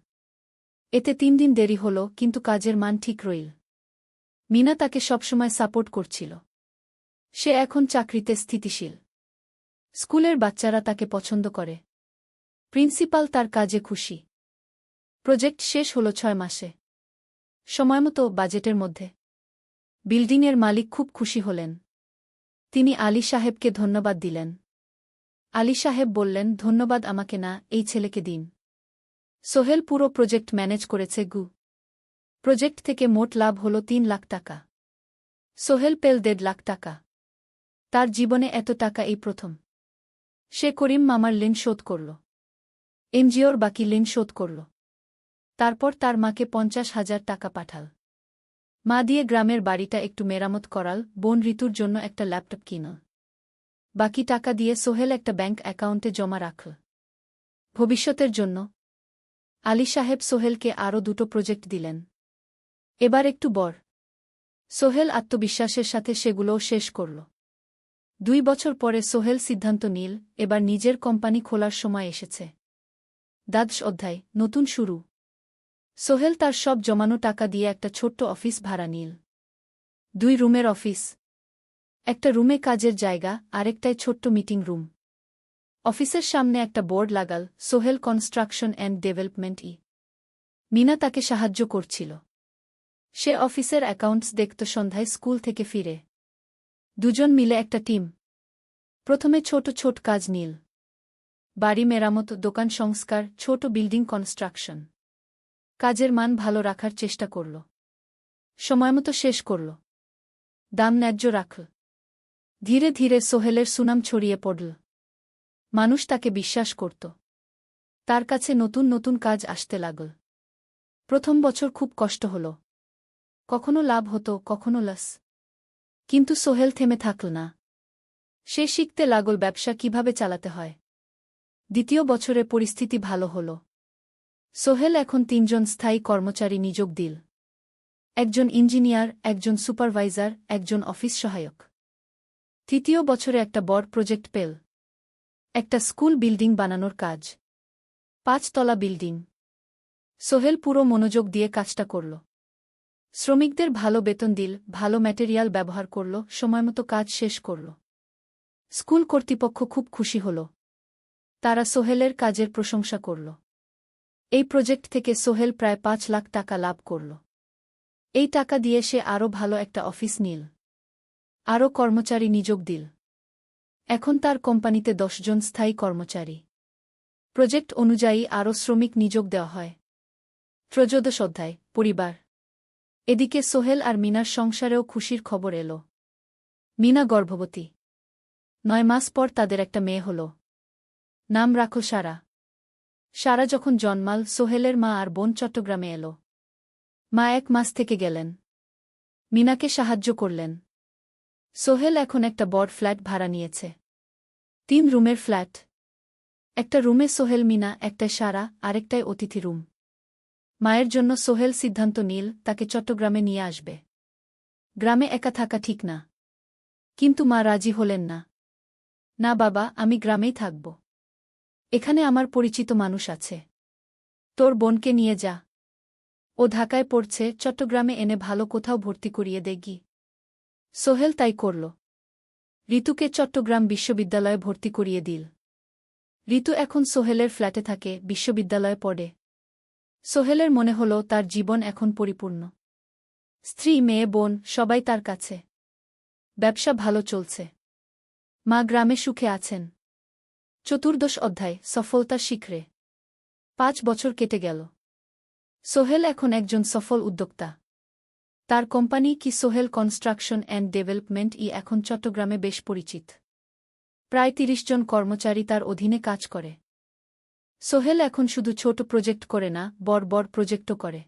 এতে ৩ দিন দেরি হল, কিন্তু কাজের মান ঠিক রইল। মিনা তাকে সবসময় সাপোর্ট করছিল। সে এখন চাকরিতে স্থিতিশীল। স্কুলের বাচ্চারা তাকে পছন্দ করে। প্রিন্সিপাল তার কাজে খুশি। প্রজেক্ট শেষ হল ৬ মাসে। সময়মতো, বাজেটের মধ্যে। বিল্ডিংয়ের মালিক খুব খুশি হলেন। তিনি আলী সাহেবকে ধন্যবাদ দিলেন। আলী সাহেব বললেন, ধন্যবাদ আমাকে না, এই ছেলেকে দিন। সোহেল পুরো প্রজেক্ট ম্যানেজ করেছে গু। প্রজেক্ট থেকে মোট লাভ হল ৩ লাখ টাকা। সোহেল পেল ১.৫ লাখ টাকা। তার জীবনে এত টাকা এই প্রথম। সে করিম মামার ঋণ শোধ করল। এনজিওর বাকি ঋণ শোধ করল। তারপর তার মাকে ৫০,০০০ টাকা পাঠাল। মা দিয়ে গ্রামের বাড়িটা একটু মেরামত করাল, বোন ঋতুর জন্য একটা ল্যাপটপ কিনল। বাকি টাকা দিয়ে সোহেল একটা ব্যাংক অ্যাকাউন্টে জমা রাখল ভবিষ্যতের জন্য। আলী সাহেব সোহেলকে আরও ২টো প্রজেক্ট দিলেন। এবার একটু বড়। সোহেল আত্মবিশ্বাসের সাথে সেগুলোও শেষ করল। ২ বছর পরে সোহেল সিদ্ধান্ত নিল, এবার নিজের কোম্পানি খোলার সময় এসেছে। ১০ অধ্যায়, নতুন শুরু। সোহেল তার সব জমানো টাকা দিয়ে একটা ছোট্ট অফিস ভাড়া নিল। ২ রুমের অফিস। একটা রুমে কাজের জায়গা, আরেকটায় ছোট্ট মিটিং রুম। অফিসের সামনে একটা বোর্ড লাগাল, Sohel construction and development. Meena তাকে সাহায্য করছিল। সে অফিসের অ্যাকাউন্টস দেখত সন্ধ্যায় স্কুল থেকে ফিরে। দুজন মিলে একটা টিম। প্রথমে ছোট ছোট কাজ নিল। বাড়ি মেরামত, দোকান সংস্কার, ছোট বিল্ডিং কনস্ট্রাকশন। কাজের মান ভালো রাখার চেষ্টা করল। সময়মতো শেষ করল। দাম ন্যায্য রাখল। ধীরে ধীরে সোহেলের সুনাম ছড়িয়ে পড়ল। মানুষ তাকে বিশ্বাস করত। তার কাছে নতুন নতুন কাজ আসতে লাগল। প্রথম বছর খুব কষ্ট হল। কখনো লাভ হতো, কখনো লস। কিন্তু সোহেল থেমে থাকল না। সে শিখতে লাগল ব্যবসা কিভাবে চালাতে হয়। দ্বিতীয় বছরে পরিস্থিতি ভালো হল। সোহেল এখন ৩ জন স্থায়ী কর্মচারী নিযোগ দিল। একজন ইঞ্জিনিয়ার, একজন সুপারভাইজার, একজন অফিস সহায়ক। তৃতীয় বছরে একটা বড় প্রজেক্ট পেল। একটা স্কুল বিল্ডিং বানানোর কাজ। ৫ তলা বিল্ডিং। সোহেল পুরো মনোযোগ দিয়ে কাজটা করল। শ্রমিকদের ভালো বেতন দিল, ভালো ম্যাটেরিয়াল ব্যবহার করল, সময়মতো কাজ শেষ করল। স্কুল কর্তৃপক্ষ খুব খুশি হল। তারা সোহেলের কাজের প্রশংসা করল। এই প্রজেক্ট থেকে সোহেল প্রায় ৫ লাখ টাকা লাভ করল। এই টাকা দিয়ে সে আরও ভালো একটা অফিস নিল। আরও কর্মচারী নিযোগ দিল। এখন তার কোম্পানিতে ১০ জন স্থায়ী কর্মচারী। প্রজেক্ট অনুযায়ী আরও শ্রমিক নিযোগ দেওয়া হয়। ১৪ অধ্যায়, পরিবার। এদিকে সোহেল আর মিনার সংসারেও খুশির খবর এল। মিনা গর্ভবতী। ৯ মাস পর তাদের একটা মেয়ে হল। নাম রাখল সারা। সারা যখন জন্মাল সোহেলের মা আর বোন চট্টগ্রামে এল। মা 1 মাস থেকে গেলেন। মিনাকে সাহায্য করলেন। সোহেল এখন একটা বড় ফ্ল্যাট ভাড়া নিয়েছে। 3 রুমের ফ্ল্যাট। একটা রুমে সোহেল, মিনা, একটায় সারা, আরেকটায় অতিথি রুম। মায়ের জন্য সোহেল সিদ্ধান্ত নিল তাকে চট্টগ্রামে নিয়ে আসবে। গ্রামে একা থাকা ঠিক না। কিন্তু মা রাজি হলেন না। না বাবা, আমি গ্রামেই থাকব। এখানে আমার পরিচিত মানুষ আছে। তোর বোনকে নিয়ে যা। ও ঢাকায় পড়ছে, চট্টগ্রামে এনে ভালো কোথাও ভর্তি করিয়ে দেগি। সোহেল তাই করল। ঋতুকে চট্টগ্রাম বিশ্ববিদ্যালয়ে ভর্তি করিয়ে দিল। ঋতু এখন সোহেলের ফ্ল্যাটে থাকে, বিশ্ববিদ্যালয়ে পড়ে। সোহেলের মনে হল তার জীবন এখন পরিপূর্ণ। স্ত্রী, মেয়ে, বোন সবাই তার কাছে। ব্যবসা ভালো চলছে। মা গ্রামে সুখে আছেন। 14 অধ্যায়, সফলতার শিখরে। 5 বছর কেটে গেল। সোহেল এখন একজন সফল উদ্যোক্তা। তার কোম্পানি কি সোহেল কনস্ট্রাকশন অ্যান্ড ডেভেলপমেন্ট এখন চট্টগ্রামে বেশ পরিচিত। প্রায় 30 জন কর্মচারী তার অধীনে কাজ করে। সোহেল এখন শুধু ছোট প্রজেক্ট করে না, বড় বড় প্রজেক্টও করে।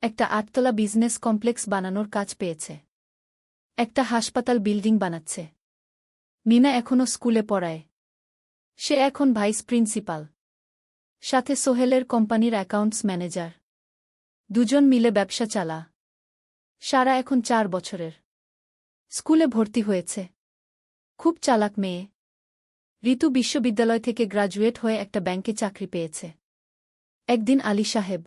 একটা 8তলা বিজনেস কমপ্লেক্স বানানোর কাজ পেয়েছে। একটা হাসপাতাল বিল্ডিং বানাচ্ছে। মিনা এখনও স্কুলে পড়ায়। সে এখন ভাইস প্রিন্সিপাল। সাথে সোহেলের কোম্পানির অ্যাকাউন্টস ম্যানেজার। দুজন মিলে ব্যবসা চালা। সারা এখন 4 বছরের। স্কুলে ভর্তি হয়েছে। খুব চালাক মেয়ে। ঋতু বিশ্ববিদ্যালয় থেকে গ্রাজুয়েট হয়ে একটা ব্যাংকে চাকরি পেয়েছে। একদিন আলী সাহেব